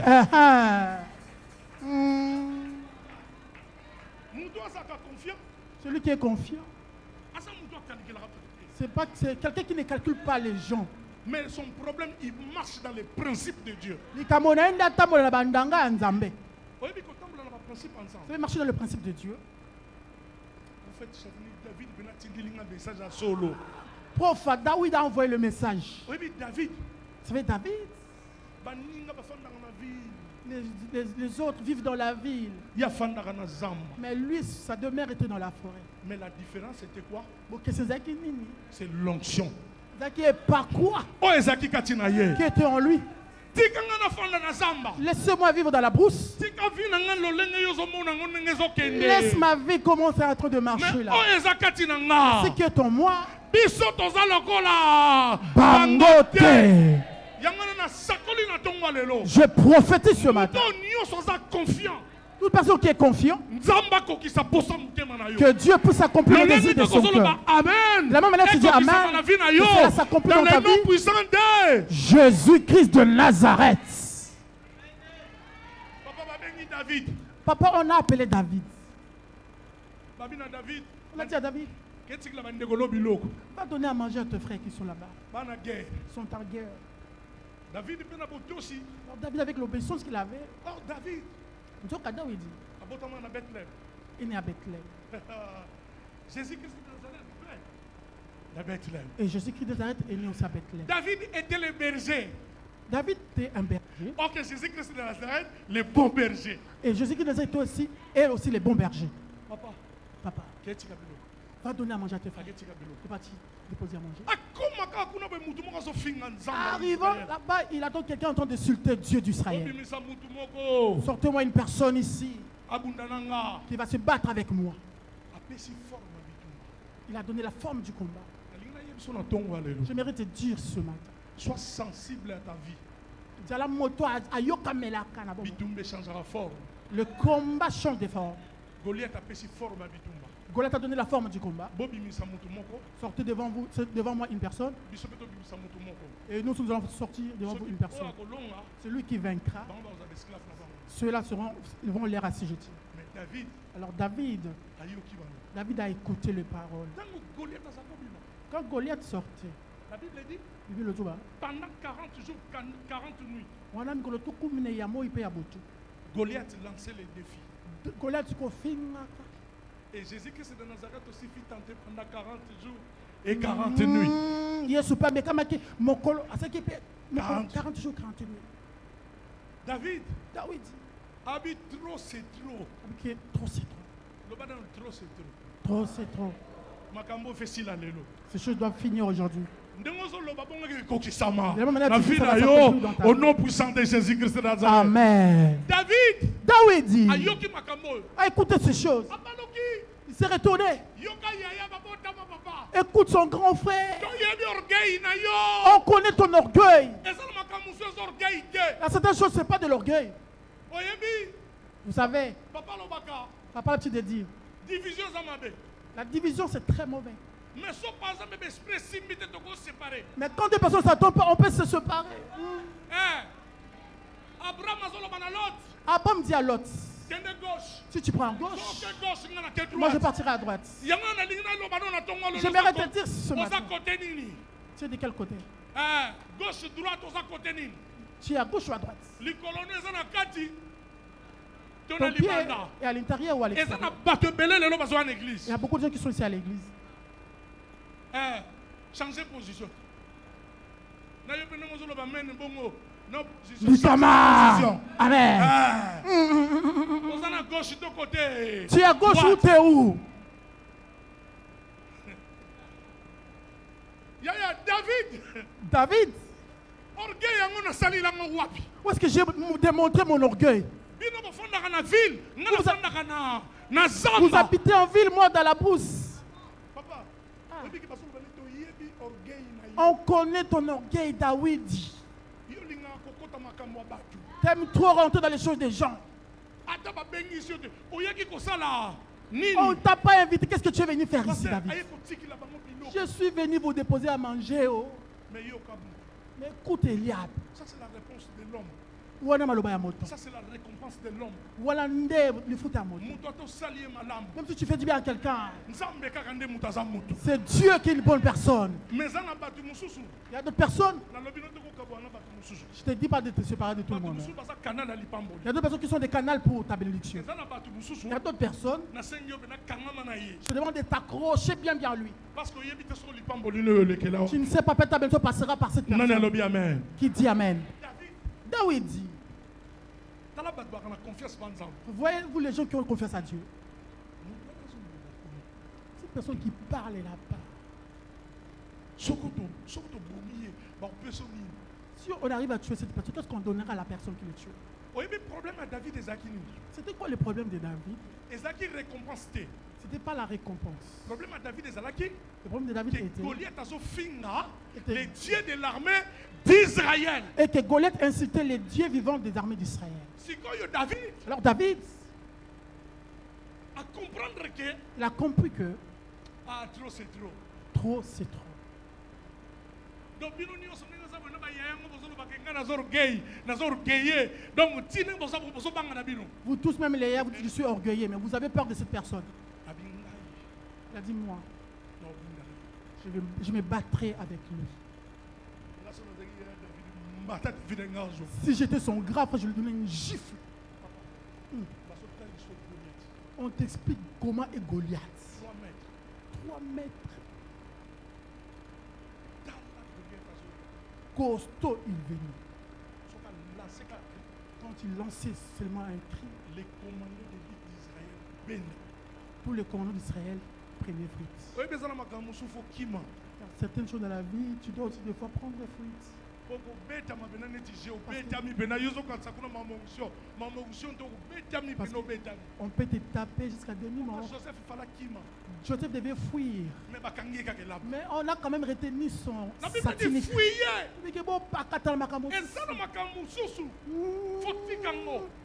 Celui qui est confiant. C'est quelqu'un qui ne calcule pas les gens. Mais son problème, il marche dans les principes de Dieu. Vous savez, marcher dans le principe de Dieu. En fait, David un message à solo. Prophète David a envoyé le message. Oui, David. Vous savez, David. Les autres vivent dans la ville. Mais lui, sa demeure était dans la forêt. Mais la différence, c'était quoi? C'est l'onction. Par quoi? Qui était en lui? Laisse-moi vivre dans la brousse. Laisse ma vie commencer à être de marcher là. Ce qui est en moi, Bangote. Je prophétise ce matin. Toute personne qui est confiant, que Dieu puisse accomplir le désir de son cœur. Amen. La même manière que tu dis Amen, que cela s'accomplit dans ta vie. Jésus-Christ de Nazareth. Papa, on a appelé David. On a dit à David, va donner à manger à tes frères qui sont là-bas. Ils sont en guerre. Alors David, avec l'obéissance qu'il avait, David, il est né à Bethléem. Jésus-Christ de Nazareth, et Jésus-Christ de Nazareth est né aussi à Bethléem. David était le berger. David était un berger. Ok, Jésus-Christ de Nazareth, les bons bergers. Et Jésus-Christ de Nazareth, toi aussi, elle aussi les bons bergers. Papa, va donner à manger à tes frères. Tu es parti déposer à manger. Arrivant là-bas, il attend quelqu'un en train d'insulter Dieu d'Israël. Sortez-moi une personne ici qui va se battre avec moi. Il a donné la forme du combat. J'aimerais te dire ce matin. Sois sensible à ta vie. Bitumbe changera forme. Le combat change de forme. Goliath a pris forme à Bitumba. Goliath a donné la forme du combat. Sortez devant moi une personne. Et nous allons sortir devant vous une personne. Celui qui vaincra, ceux-là vont l'air assujettis. Alors David a écouté les paroles. Quand Goliath sortait, la Bible dit, pendant 40 jours, 40 nuits, Goliath lançait les défis. Et Jésus-Christ de Nazareth aussi fit tenter pendant 40 jours et 40 nuits. 40 jours, 40 nuits. David habite trop, c'est trop. Trop, c'est trop. Le badin, trop, c'est trop. Trop, c'est trop. Ces choses doivent finir aujourd'hui. Au nom puissant de Jésus-Christ de Nazareth. Amen. David dit, a écouté ces choses. Il s'est retourné. Écoute son grand frère. On connaît ton orgueil. La certaine chose, ce n'est pas de l'orgueil. Vous savez, papa a petit de dire. La division, c'est très mauvais. Mais quand deux personnes s'attendent pas, on peut se séparer. Abraham dit à Lot, si tu prends à gauche, moi je partirai à droite. J'aimerais te dire ce matin. Tu es de quel côté? Gauche, droite, tu es à gauche ou à droite? Ton pied est à l'intérieur ou à l'extérieur? Il y a beaucoup de gens qui sont ici à l'église. Changez position. Amen. Tu es à gauche ou tu es où? David. Où est-ce que j'ai démontré mon orgueil? Vous habitez en ville, moi dans la brousse. On connaît ton orgueil, David. Tu aimes trop rentrer dans les choses des gens. On ne t'a pas invité. Qu'est-ce que tu es venu faire ici, David? Je suis venu vous déposer à manger. Oh. Mais écoute, Eliab. Ça, c'est la réponse de l'homme. Ça, c'est la récompense de l'homme. Même si tu fais du bien à quelqu'un, c'est Dieu qui est une bonne personne. Il y a d'autres personnes. Je ne te dis pas de te séparer de tout le monde. Il y a d'autres personnes qui sont des canaux pour ta bénédiction. Il y a d'autres personnes. Je te demande de t'accrocher bien à lui. Tu ne sais pas, peut-être ta bénédiction passera par cette personne. Qui dit Amen. David dit. Voyez-vous les gens qui ont confiance à Dieu? Cette personne qui parle est là-bas. Si on arrive à tuer cette personne, qu'est-ce qu'on donnera à la personne qui le tue? C'était quoi le problème de David? C'était pas la récompense. Le problème de David était les dieux de l'armée d'Israël. Et que Goliath incitait les dieux vivants des armées d'Israël. Alors David il a compris que trop c'est trop. Trop c'est trop. Vous tous, même les hier, vous dites je suis orgueilleux, mais vous avez peur de cette personne. Il a dit moi, je me battrai avec lui. Si j'étais son grand frère, je lui donnais une gifle. On t'explique comment est Goliath. 3 mètres. Costaud, il venait. Quand il lançait seulement un cri, les commandants d'élite d'Israël bénis. Tous les commandants d'Israël prenaient fruit. Car certaines choses dans la vie, tu dois aussi des fois prendre des fruits. On peut te taper jusqu'à demi-mort. Joseph devait fuir. Mais on a quand même retenu son satinique.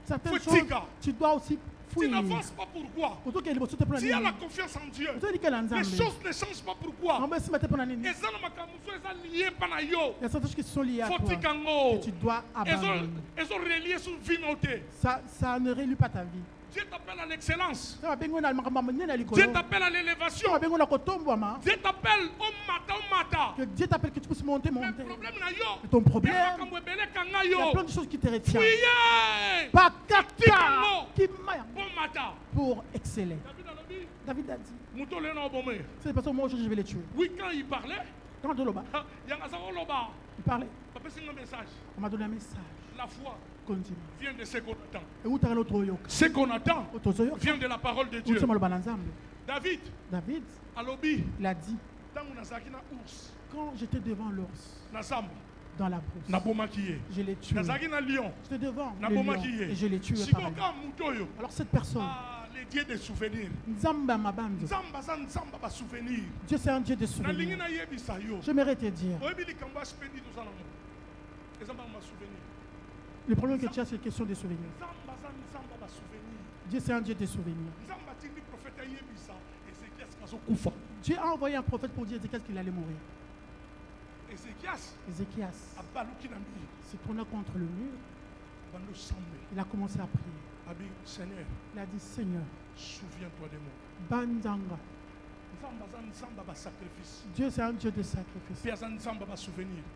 Certaines choses, tu dois aussi tu n'avances pas pourquoi? Tu as la confiance en Dieu. Les choses ne changent pas pourquoi? Il y a certaines choses qui sont liées à toi que tu dois abandonner. Ça ne réunit pas ta vie. Dieu t'appelle à l'excellence. Dieu Dieu t'appelle à l'élévation. Dieu t'appelle au matin. Dieu t'appelle que tu puisses monter. Ton problème, il y a plein de choses qui te retiennent. Pour exceller. David a dit, c'est parce que moi aujourd'hui je vais les tuer. Oui, quand il parlait, il parlait. On m'a donné un message. La foi vient de ce qu'on attend. Ce qu'on attend vient de la parole de Dieu. David, il a dit, quand j'étais devant l'ours, dans la brousse, je l'ai tué. J'étais devant le lion et je l'ai tué. Alors cette personne, les dieux des souvenirs. Dieu c'est un Dieu de souvenirs. J'aimerais te dire, le problème que tu as, c'est la question des souvenirs. Dieu c'est un Dieu de souvenirs. Dieu a envoyé un prophète pour dire Ézéchias qu'il allait mourir. Ézéchias s'est tourné contre le mur. Il a commencé à prier. Il a dit, Seigneur, souviens-toi de moi. Banzanga. Dieu c'est un Dieu de sacrifice. Et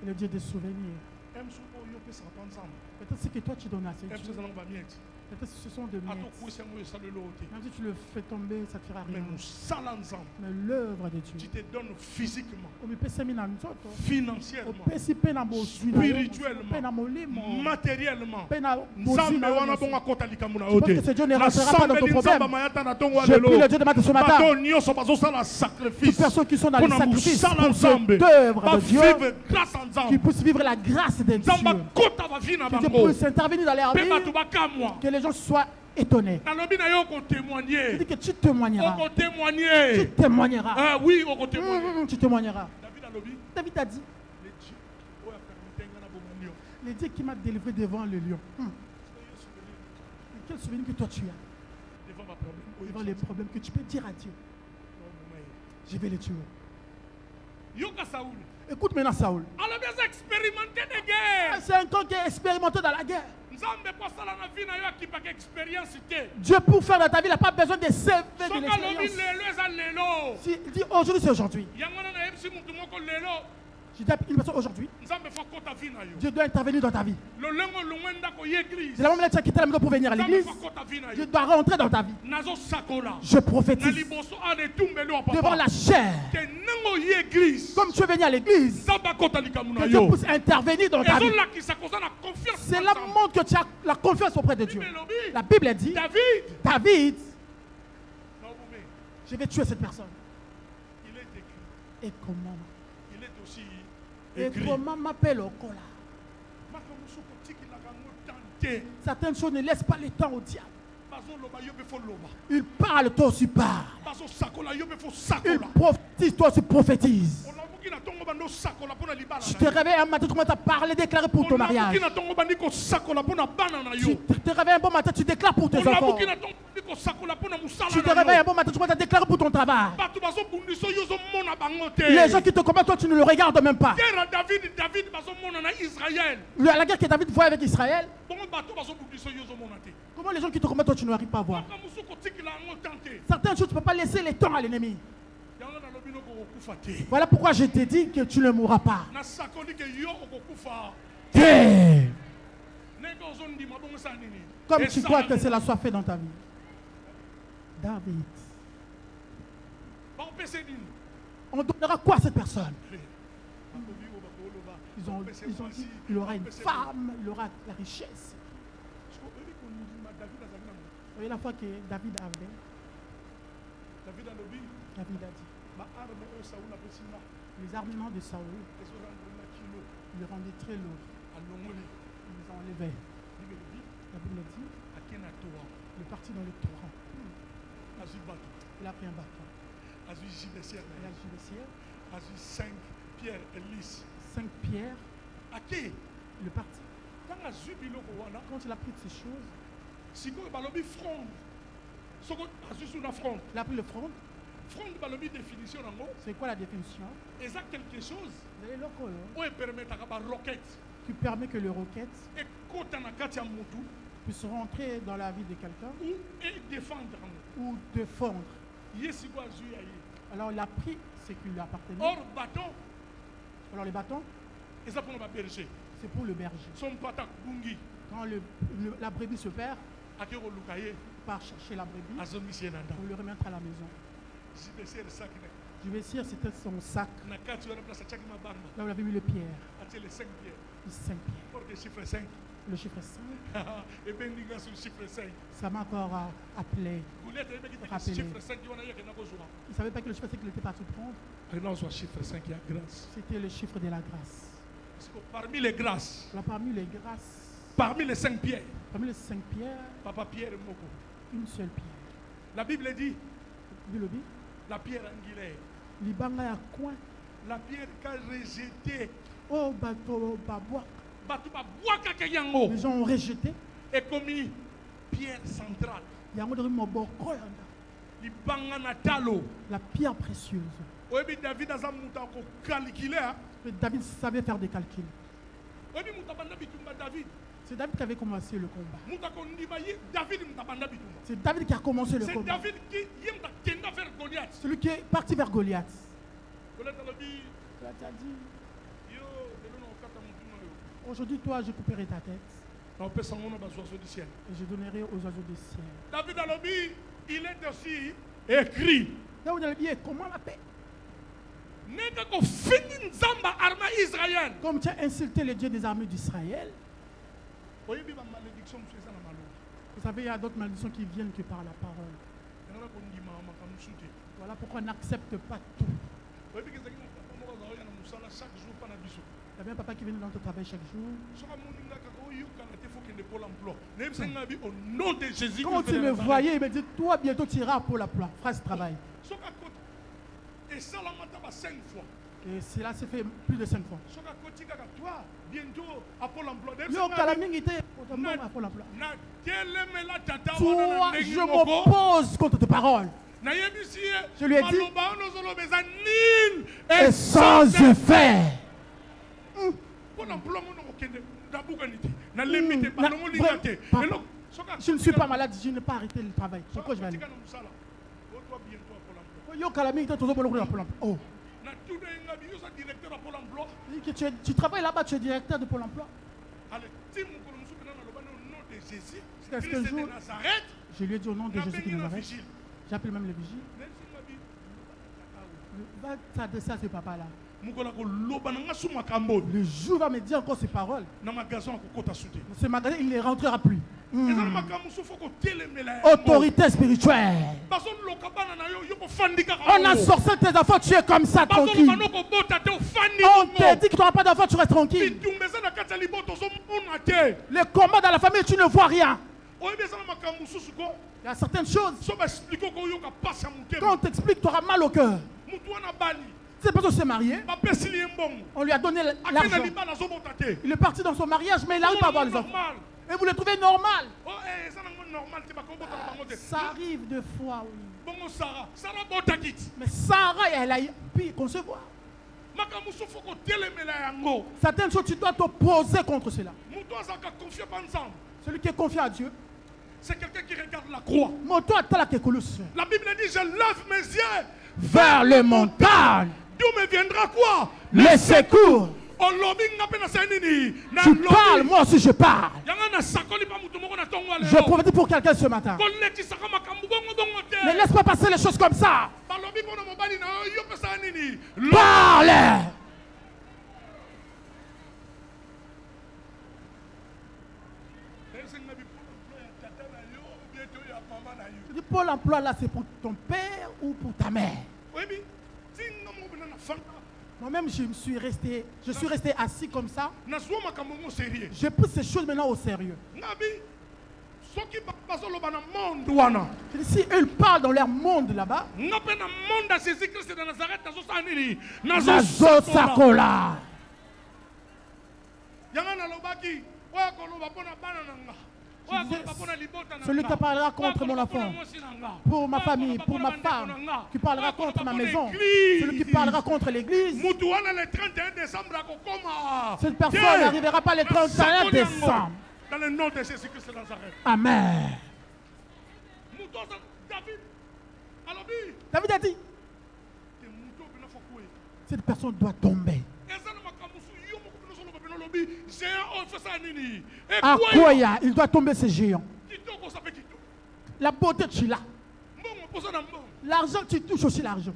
le Dieu des souvenirs. Peut-être ce que toi tu donnes à ces Dieu. Peut-être ce sont de miettes. Même si tu le fais tomber, ça ne te fera rien. Mais l'œuvre de Dieu, tu te donnes physiquement, financièrement, spirituellement, matériellement. Tu penses que ce Dieu ne rentrera pas dans ton problème. Je prie le Dieu de matin ce matin. Toutes personnes qui sont dans les sacrifices pour cette œuvre de Dieu, qui puissent vivre la grâce de Dieu, que Dieu puisse intervenir dans leur vie, que les gens soient étonnés. Je dis que tu témoigneras. Tu témoigneras. Ah oui, on témoigneras. Tu témoigneras. David a dit, le Dieu qui m'a délivré devant le lion. Quel souvenir que toi tu as devant les problèmes que tu peux dire à Dieu. Je vais les tuer. Écoute maintenant Saoul. C'est un camp qui est expérimenté dans la guerre. Dieu pour faire dans ta vie, il n'a pas besoin de CV de l'expérience. Si il dit aujourd'hui c'est aujourd'hui. Je dis à une personne aujourd'hui, Dieu doit intervenir dans ta vie. C'est la même lettre qui t'a pour venir à l'église. Dieu doit rentrer dans ta vie. Je prophétise devant la chair. Comme tu es venu à l'église, que Dieu puisse intervenir dans ta vie. Cela montre que tu as la confiance auprès de Dieu. La Bible dit, David, je vais tuer cette personne. Et comment? Et comment m'appelle au cola? Certaines choses ne laissent pas le temps au diable. Il parle, toi aussi parle. Il prophétise, toi aussi prophétise. Tu te réveilles un matin, tu commences à parler, déclarer pour ton mariage. Tu te réveilles un bon matin, tu déclares pour tes enfants. Tu te réveilles un bon matin, tu commences à déclarer pour ton travail. Les gens qui te combattent, toi tu ne le regardes même pas. La guerre que David voit avec Israël, comment les gens qui te combattent, toi tu n'arrives pas à voir. Certaines choses, tu ne peux pas laisser les temps à l'ennemi. Voilà pourquoi je t'ai dit que tu ne mourras pas. Comme tu crois que cela soit fait dans ta vie. David. On donnera quoi à cette personne? Ils ont dit qu'il aura une femme, il aura la richesse. Vous voyez la fois que David avait. David a dit. Les armements de Saoul lui rendaient très lourd. Ils les ont enlevés. La Bible dit. Il est parti dans le torrent. Il a pris un bâton. Il a Gibecière. 5 pierres. Il est parti. Quand il a pris de ces choses, il a pris le front. C'est quoi la définition? C'est quelque chose qui permet que les roquettes puissent rentrer dans la vie de quelqu'un ou défendre. Alors il a pris ce qui lui appartenait. Alors les bâtons, c'est pour le berger. Quand la brebis se perd, il part chercher la brebis pour le remettre à la maison. Gibecière, c'était son sac. Là où il avait mis les pierres. Les 5 pierres. Le chiffre 5. Ça m'a encore appelé. Il ne savait pas que le chiffre 5 il était parti prendre. C'était le chiffre de la grâce. Parmi les grâces. Parmi les grâces. Parmi les 5 pierres. Parmi les 5 pierres. Papa Pierre Moko. Une seule pierre. La Bible dit. La pierre angulaire. Libanga ya coin. La pierre qu'a rejeté. Oh bateau baboua. Les gens ont rejeté. Et commis pierre centrale. La pierre précieuse. David savait faire des calculs. C'est David qui avait commencé le combat. C'est David qui a commencé le combat. Celui qui est parti vers Goliath. Goliath a dit, aujourd'hui, toi, je couperai ta tête. Et je donnerai aux oiseaux du ciel. David Alobi, il est aussi écrit. David Alobi, comment la paix? Comme tu as insulté le Dieu des armées d'Israël. Vous savez, il y a d'autres malédictions qui viennent que par la parole. Voilà pourquoi on n'accepte pas tout. Il y avait un papa qui venait dans ton travail chaque jour. Quand tu me voyais, il me dit, toi bientôt tu iras pour l'emploi. Phrase travail. Et cela s'est fait plus de 5 fois. Toi, je m'oppose contre tes paroles. Je lui ai dit, et sans effet. Je ne suis pas malade, je n'ai pas arrêté le travail. Pourquoi je vais aller? Oh. Tu travailles là-bas, tu es directeur de Pôle emploi. Est-ce que jour, je lui ai dit au nom de Jésus de Nazareth. J'appelle même le vigile. Va t'adresser à ce papa-là. Le jour va me dire encore ces paroles. Ce magasin, il ne rentrera plus. Autorité spirituelle. On a sorti tes enfants, tu es comme ça, tranquille. On te dit que tu n'auras pas d'enfants, tu restes tranquille. Le combat dans la famille, tu ne vois rien. Il y a certaines choses. Quand on t'explique, tu auras mal au cœur. Cette personne s'est mariée. On lui a donné l'argent. Il est parti dans son mariage, mais il n'arrive pas à avoir les enfants. Et vous le trouvez normal? Ça arrive deux fois, oui. Mais Sarah, elle a pu concevoir. Certaines choses, tu dois t'opposer contre cela. Celui qui est confiant à Dieu, c'est quelqu'un qui regarde la croix. La Bible dit, je lève mes yeux vers les montagnes. D'où me viendra quoi? Le secours. Tu parles, moi aussi je parle. Je prophétise pour quelqu'un ce matin. Ne laisse pas passer les choses comme ça. Parle. Pôle emploi là, c'est pour ton père ou pour ta mère? Moi-même, je suis resté assis comme ça. J'ai pris ces choses maintenant au sérieux. Si eux parlent dans leur monde là-bas, celui qui parlera contre mon enfant, pour ma famille, pour ma femme, qui parlera contre ma maison, celui qui parlera contre l'église, cette personne n'arrivera pas le 31 décembre. Dans le nom de Jésus-Christ de Nazareth. Amen. David a dit, cette personne doit tomber. À quoi il doit tomber ce géant? La beauté, tu l'as. L'argent, tu touches aussi l'argent.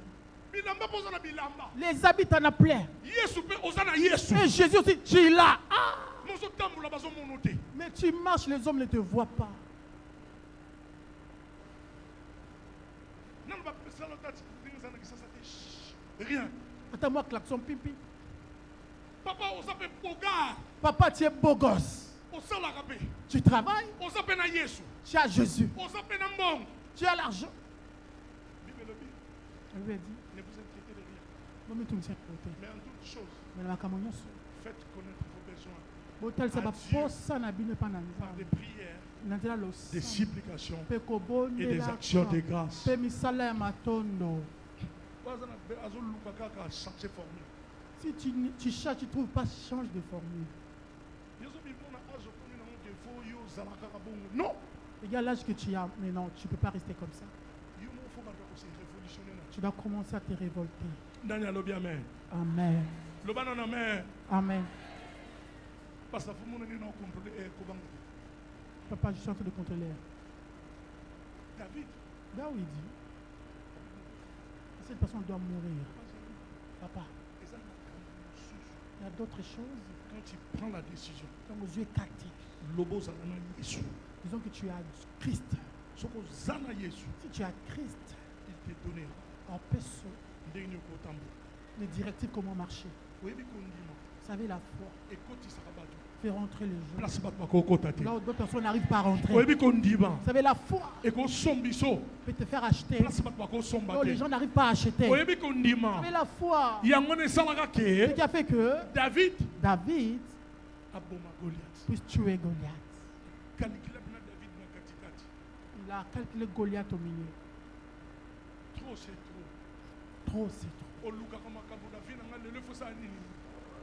Les habits, tu en as plein. Et Jésus aussi, tu l'as. Mais tu marches, les hommes ne te voient pas. Rien. Attends-moi, klaxon, pipi. Papa, tu es beau gosse. Tu travailles. Tu as Jésus. Tu as l'argent. Elle lui a dit, ne vous inquiétez de rien. Mais en toute chose, faites connaître vos besoins. Par des prières, des supplications et des actions de grâce. Si tu cherches, tu ne trouves pas, change de formule. Non. Regarde l'âge que tu as, mais non, tu ne peux pas rester comme ça. Tu dois commencer à te révolter. Amen. Amen. Amen. Papa, je suis en train de contrôler. David dit, cette personne doit mourir. Papa, il y a d'autres choses. Quand tu prends la décision, dans vos yeux écartés, disons que tu as Christ. Si tu as Christ, il te donnera en personne les directives comment marcher. Vous savez, la foi fait rentrer les gens. Là où d'autres personnes n'arrivent pas à rentrer. Vous savez, la foi peut te faire acheter. Là où les gens n'arrivent pas à acheter. Vous savez, la foi, ce qui a fait que David puisse tuer Goliath. Il a calculé Goliath au milieu. Trop c'est trop. Trop c'est trop.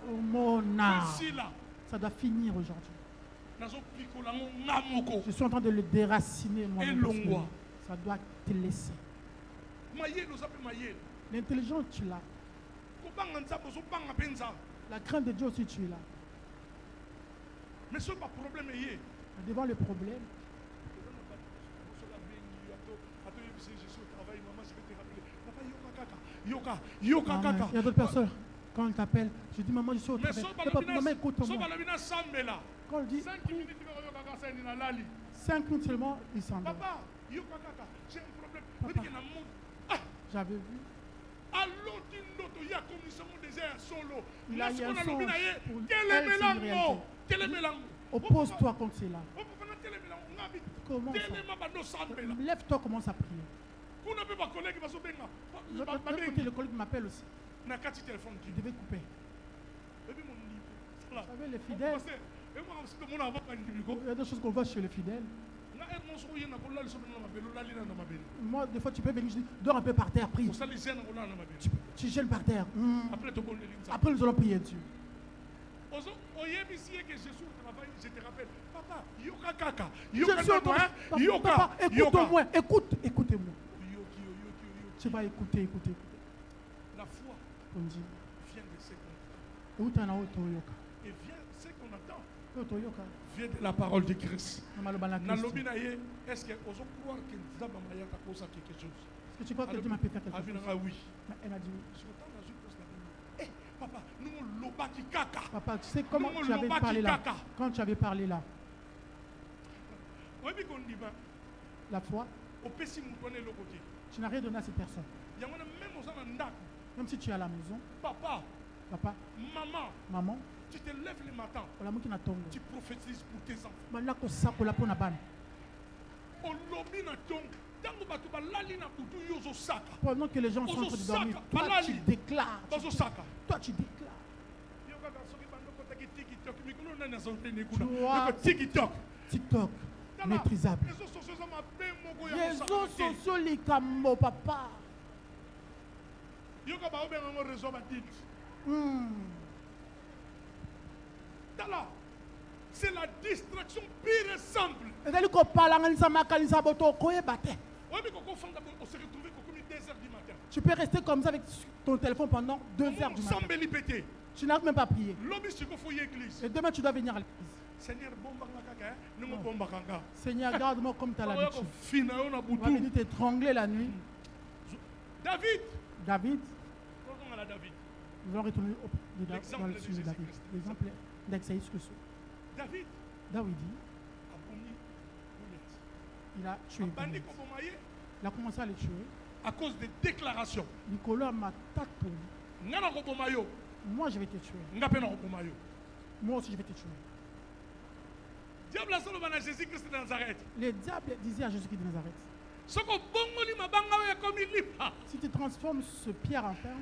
Oh mon âme. Ça doit finir aujourd'hui. Je suis en train de le déraciner moi. Ça doit te laisser. L'intelligence tu l'as. La crainte de Dieu aussi tu l'as. Mais ce n'est pas problème. Devant le problème. Il y a d'autres personnes, quand elle t'appelle, je dis maman, je suis au travail. Maman, écoute-moi. Quand elle dit 5 minutes seulement, il s'en va. Papa, j'ai un problème. J'avais vu. Il a eu un songe pour elle, c'est une réalité. Oppose-toi contre cela. Comment ça? Lève-toi, commence à prier. Le collègue m'appelle aussi. Je devais couper. Vous savez, les fidèles, il y a des choses qu'on voit chez les fidèles. Moi, des fois, tu peux venir, je dis, dors un peu par terre, prie. Tu gênes par terre. Après, nous allons prier Dieu. Je te rappelle, papa, Papa, écoute-moi, écoute-moi. Tu vas écouter. La foi vient de ce qu'on entend. Et ce qu'on entend vient de la parole de Christ. Est-ce que vous croyez que Dieu a quelque chose? Est-ce que tu crois que Dieu m'a fait quelque chose? Oui. Elle m'a dit oui. Papa, nous l'obaki kaka. Papa, tu sais comment tu avais parlé là? Quand tu avais parlé là? La foi? Tu n'as rien donné à cette personne. Même si tu es à la maison. Papa. Maman. Tu te lèves le matin. Tu prophétises pour tes enfants. Pendant que les gens sont en train de dormir, toi tu déclares. Toi tu déclares. TikTok, maîtrisable. Réseaux sociaux, les camo, papa. C'est la distraction pire et simple. Tu peux rester comme ça avec ton téléphone pendant 2 heures du matin. Tu n'as même pas prié. Et demain tu dois venir à l'église. Seigneur, garde-moi comme tu as l'habitude. Tu vas venir t'étrangler la nuit. David. Nous allons retourner dans le sujet de David. L'exemple d'Exaïs que David il a tué Goliath. Il a commencé à le tuer. À cause des déclarations. Nicolas m'attaque pour lui. Moi je vais te tuer. Moi aussi je vais te tuer. Le diable disait à Jésus-Christ de Nazareth. Si tu transformes ce pierre en fer,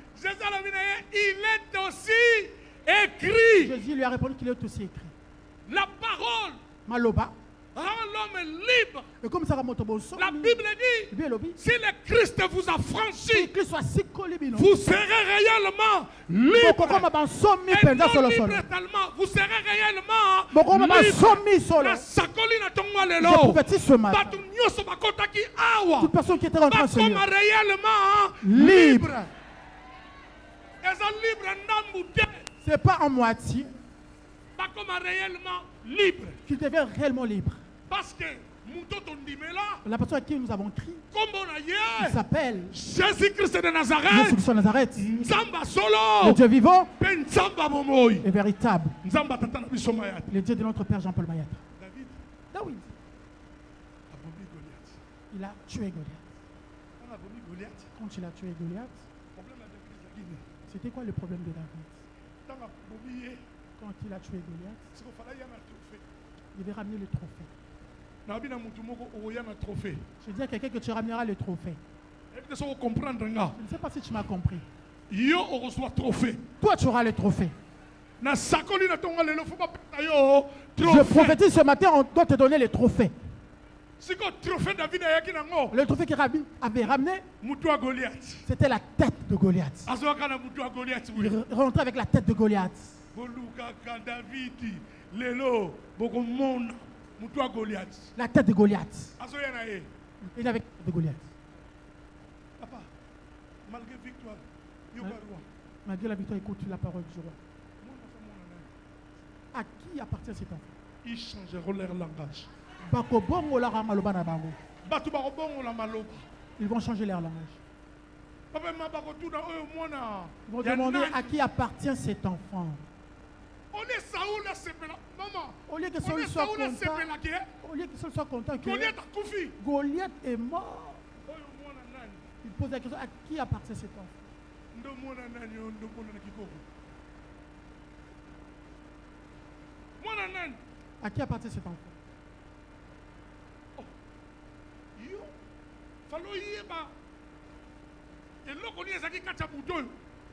il est aussi écrit. Jésus lui a répondu qu'il est aussi écrit. La parole Maloba rend l'homme libre. Et comme ça, la Bible dit, si le Christ vous a franchi, vous serez réellement libre. Et non libre tellement, vous serez réellement libre. Je prophétise ce matin. Toute personne qui était rentrée en Seigneur, libre. C'est pas en moitié. Réellement libre. Qu'il devient réellement libre. Parce que la personne à qui nous avons crié, il s'appelle Jésus-Christ de Nazareth. Jésus-Christ de Nazareth. Le Dieu vivant et véritable. Le Dieu de notre Père Jean-Paul Mayata. David. Il a tué Goliath. Quand il a tué Goliath, c'était quoi le problème de David? Quand il a tué Goliath, il devait ramener le trophée. Je dis à quelqu'un que tu ramèneras le trophée. Je ne sais pas si tu m'as compris. Toi, tu auras le trophée. Je prophétise ce matin, on doit te donner le trophée. Le trophée qu'il avait ramené, c'était la tête de Goliath. Il rentrait avec la tête de Goliath. La tête de Goliath. Il avait la tête de Goliath. Papa, malgré victoire, malgré la victoire, écoute la parole du roi. À qui appartient cet enfant? Ils changeront leur langage. Ils vont changer leur langage. Ils vont demander à qui appartient cet enfant. Au lieu que Saül soit content, que Goliath est mort, il pose la question à qui appartient cet enfant. À qui appartient cet enfant?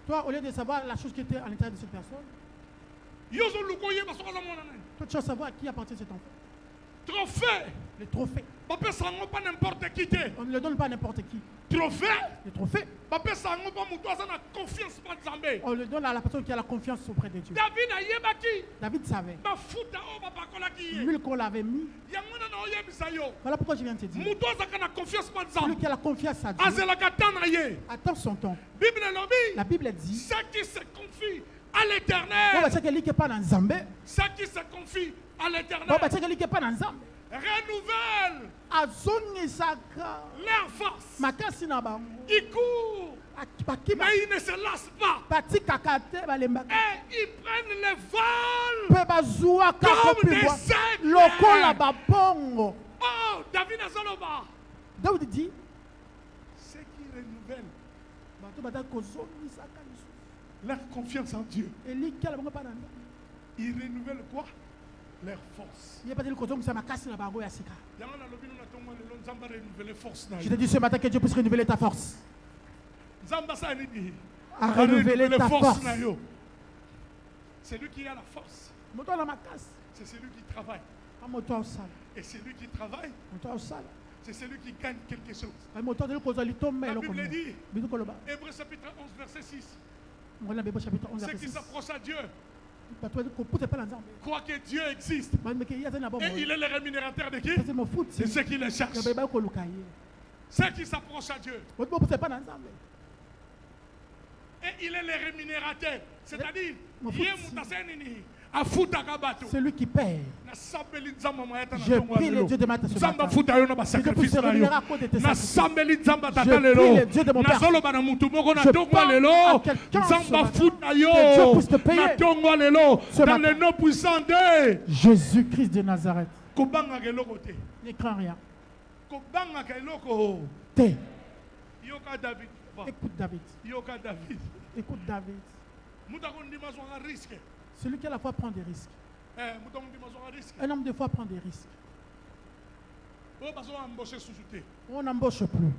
Toi, au lieu de savoir la chose qui était à l'intérieur de cette personne, toi, tu vas savoir à qui appartient cet enfant. Trophée. Le trophée. Pas n'importe qui. On ne le donne pas à n'importe qui. Trophée. Le trophée. On le donne à la personne qui a la confiance auprès de Dieu. David savait. L'huile qu'on l'avait mis. Voilà pourquoi je viens de te dire. Celui qui a la confiance à Dieu attend son temps. La Bible dit. Ce qui se confie à l'éternel. Ce qui se confie à l'éternel. Renouvelle leur force. Ils courent, mais ils ne se lassent pas. Et ils prennent le vol comme des aigles. Oh, David Azoloba. David dit, ceux qui renouvellent leur confiance en Dieu, ils renouvellent quoi? Leur force. Je te dis ce matin que Dieu puisse renouveler ta force. À renouveler ta force. C'est lui qui a la force. C'est celui qui travaille. Et celui qui travaille, c'est celui qui gagne quelque chose. La Bible dit, Hébreux chapitre 11, verset 6. Ceux qui s'approchent à Dieu croient que Dieu existe. Et il est le rémunérateur de qui? C'est ceux qui le cherchent. Ceux qui s'approchent à Dieu. Et il est le rémunérateur. C'est-à-dire, c'est lui qui paie. Je prie le Dieu de ma tête ce matin. Je prie le Dieu de mon Père. Je parle à quelqu'un ce matin que Dieu puisse te payer dans le nom puissant de Jésus-Christ de Nazareth. N'écris rien. T'es. Écoute David. Écoute David. Celui qui à la fois prend des risques. Un homme de foi prend des risques. On n'embauche plus.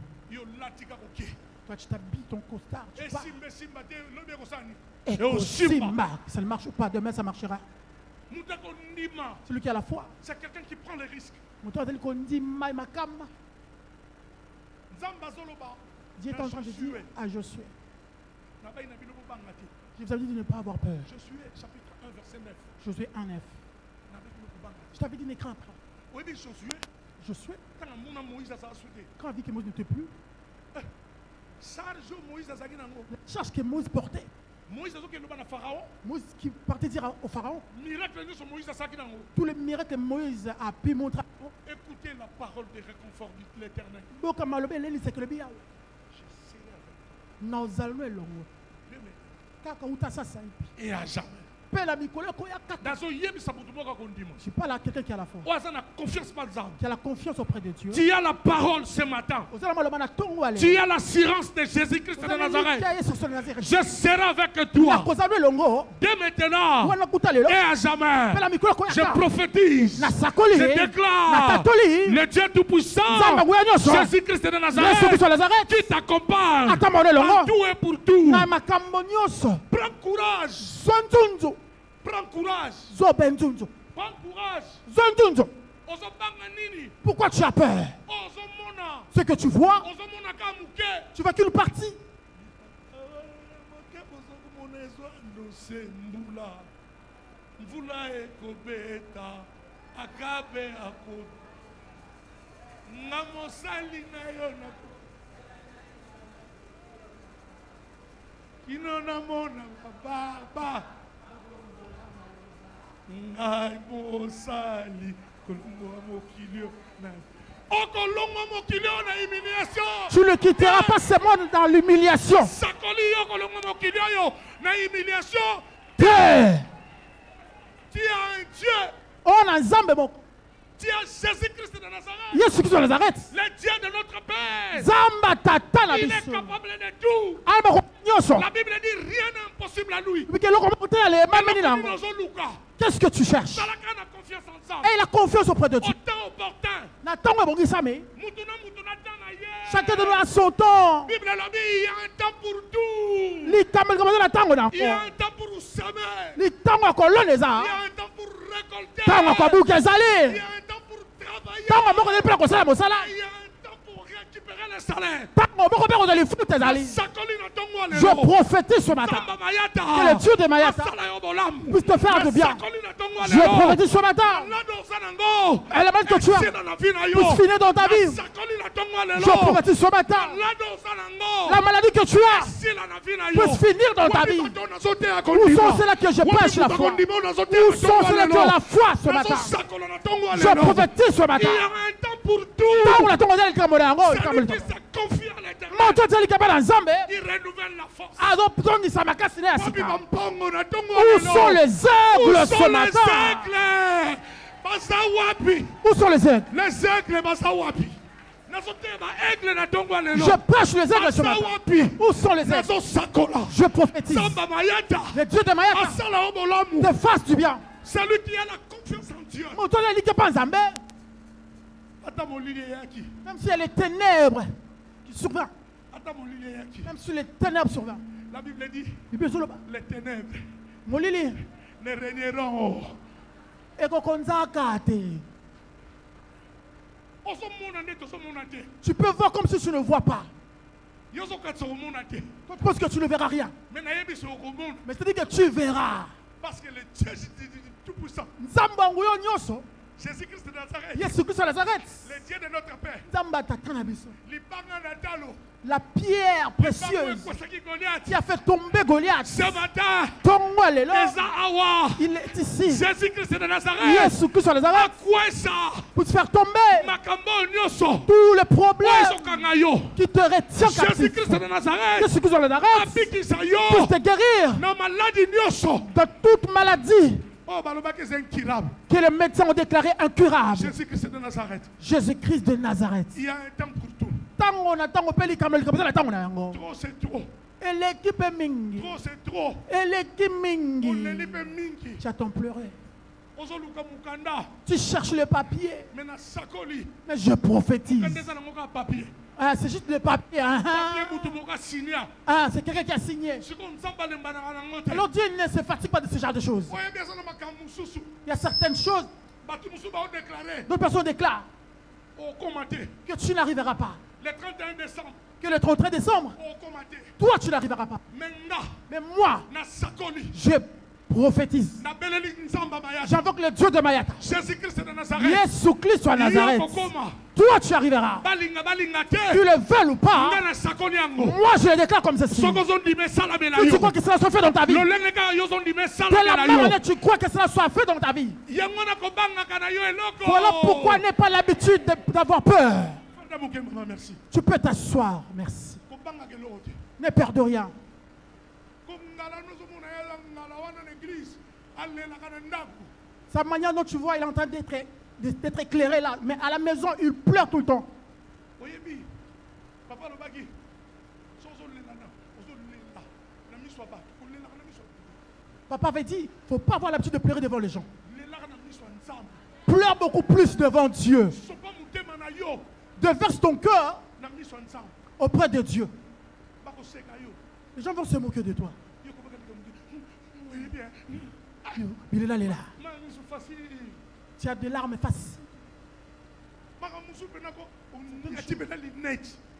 Toi tu t'habilles ton costard. Tu pars. Et ça ne marche pas. Demain ça marchera. Celui qui a la foi. C'est quelqu'un qui prend les risques. Dieu est en train de dire à Josué. Je vous avais dit de ne pas avoir peur. Josué chapitre 1 verset 9. Josué 1, 9. Je t'avais dit n'écris pas. Josué. Quand on a vu que Moïse n'était plus. Charge que Moïse portait. Moïse qui partait dire au Pharaon. Tous les miracles que Moïse a pu montrer. Écoutez la parole de réconfort de l'Éternel. Et à jamais. Je suis pas là quelqu'un qui a la foi. Qui a la confiance auprès de Dieu. Tu as la parole ce matin. Tu as l'assurance de Jésus-Christ de Nazareth. Je serai avec toi. Dès maintenant et à jamais. Je prophétise. Je déclare le Dieu Tout-Puissant, Jésus-Christ de Nazareth, qui t'accompagne en tout et pour tout. Prends courage. Prends courage. Prends courage. Pourquoi tu as peur? Ce que tu vois, tu vois qu'une partie. Tu ne quitteras pas ce monde dans l'humiliation. Tu as un Dieu. On a Zambé. Tu as Jésus-Christ de Nazareth. Le Dieu de notre Père. Il est capable de tout. La Bible dit rien n'est impossible à lui. Qu'est-ce que tu cherches? Et la confiance auprès de Dieu. Chacun de nous a son temps. Il y a un temps pour tout. Il y a un temps pour semer. Il y a un temps pour récolter. Il y a un temps pour travailler. Il y a un temps pour récupérer le salaire. Je prophétise ce matin que le Dieu de Mayata puisse te faire du bien. Je prophétise ce matin l'élément que tu as puisse finir dans ta vie. Je prophétise ce matin la maladie que tu as puisse finir dans ta vie. Où sont ceux-là que je prêche la foi? Où sont ceux-là qui ont la foi ce matin? Je prophétise ce matin. Il y a un temps pour tout. Celui qui s'est confié à l'Éternel, il renouvelle la force. Où sont les aigles ce matin? Où sont les aigles? Où sont les aigles? Les aigles, Basawapi. Je prêche les aigles ce matin. Où sont les aigles? Je prophétise. Le Dieu de Mayata te fasse du bien. Celui qui a la confiance en Dieu. Même si les ténèbres qui surviennent. Même si les ténèbres surviennent. La Bible dit, les ténèbres ne régneront. Tu peux voir comme si tu ne vois pas. Tu penses que tu ne verras rien. Mais c'est-à-dire que tu verras. Parce que le Dieu Tout-Puissant, Jésus-Christ de Nazareth, le Dieu de notre Père, la pierre précieuse qui a fait tomber Goliath, ce matin, il est ici. Jésus-Christ de Nazareth, pour te faire tomber tous les problèmes qui te retiennent captif. Jésus-Christ de Nazareth, pour te guérir de toute maladie que les médecins ont déclaré incurable. Jésus-Christ de Nazareth. Jésus-Christ de Nazareth. Il y a un temps pour tout. Trop c'est trop. Et l'équipe est mingi. Trop c'est trop. Et l'équipe mingi. mingi. Tu attends pleurer. Tu cherches le papier. Mais je prophétise. Ah, c'est juste le papier. Ah, c'est quelqu'un qui a signé. Alors Dieu ne se fatigue pas de ce genre de choses. Il y a certaines choses. D'autres personnes déclarent que tu n'arriveras pas. Le 31 décembre. Que le 31 décembre, toi tu n'arriveras pas. Mais moi, je prophétise. J'invoque le Dieu de Mayata. Jésus-Christ de Nazareth. Jésus-Christ de Nazareth. Toi tu arriveras. Tu le veux ou pas. Moi je le déclare comme ceci. Tu crois que cela soit fait dans ta vie. De la même manière tu crois que cela soit fait dans ta vie. Voilà pourquoi n'est pas l'habitude d'avoir peur. Tu peux t'asseoir, merci. N'aie peur de rien. Sa manière dont tu vois, il est en train d'être éclairé là. Mais à la maison, il pleure tout le temps. Papa avait dit, il ne faut pas avoir l'habitude de pleurer devant les gens. Pleure beaucoup plus devant Dieu. Déverse ton cœur auprès de Dieu. Les gens vont se moquer de toi. Il est là, il est là. Tu as des larmes faciles.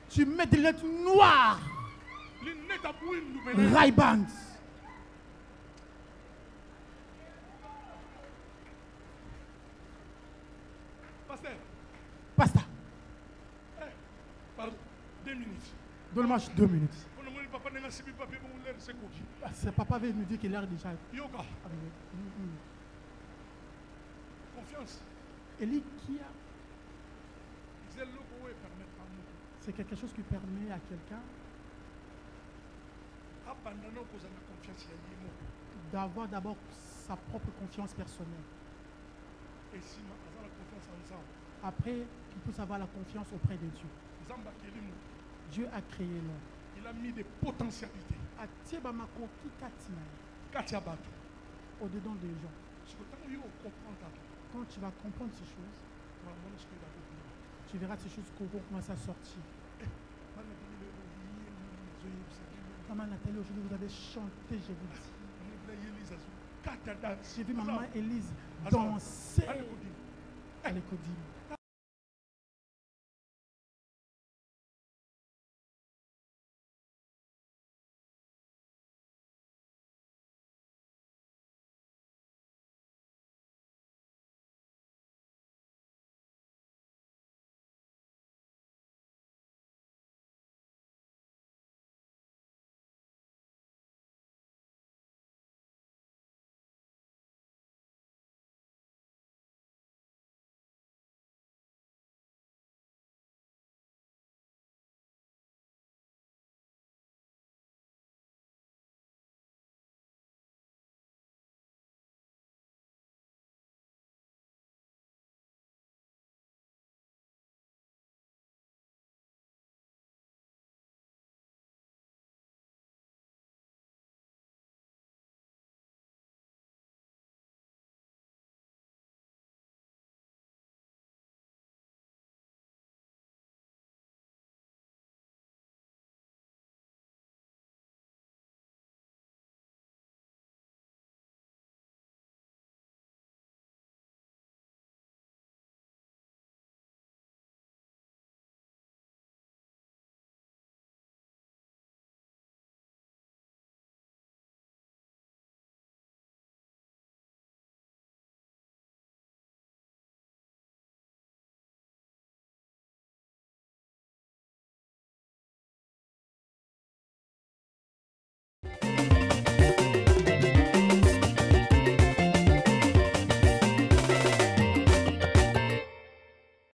Tu mets des lunettes noires. Ray-Bans. Pasteur. Pardon, 2 minutes. Donne-moi 2 minutes. Papa veut nous dire qu'il est déjà. Confiance. C'est quelque chose qui permet à quelqu'un d'avoir d'abord sa propre confiance personnelle. Après, il peut avoir la confiance auprès de Dieu. Dieu a créé l'homme. Il a mis des potentialités au-dedans des gens. Quand tu vas comprendre ces choses, tu verras ces choses qui vont commencer à sortir. Maman Nathalie, aujourd'hui vous avez chanté, je vous dis. J'ai vu maman Élise danser à l'écodime.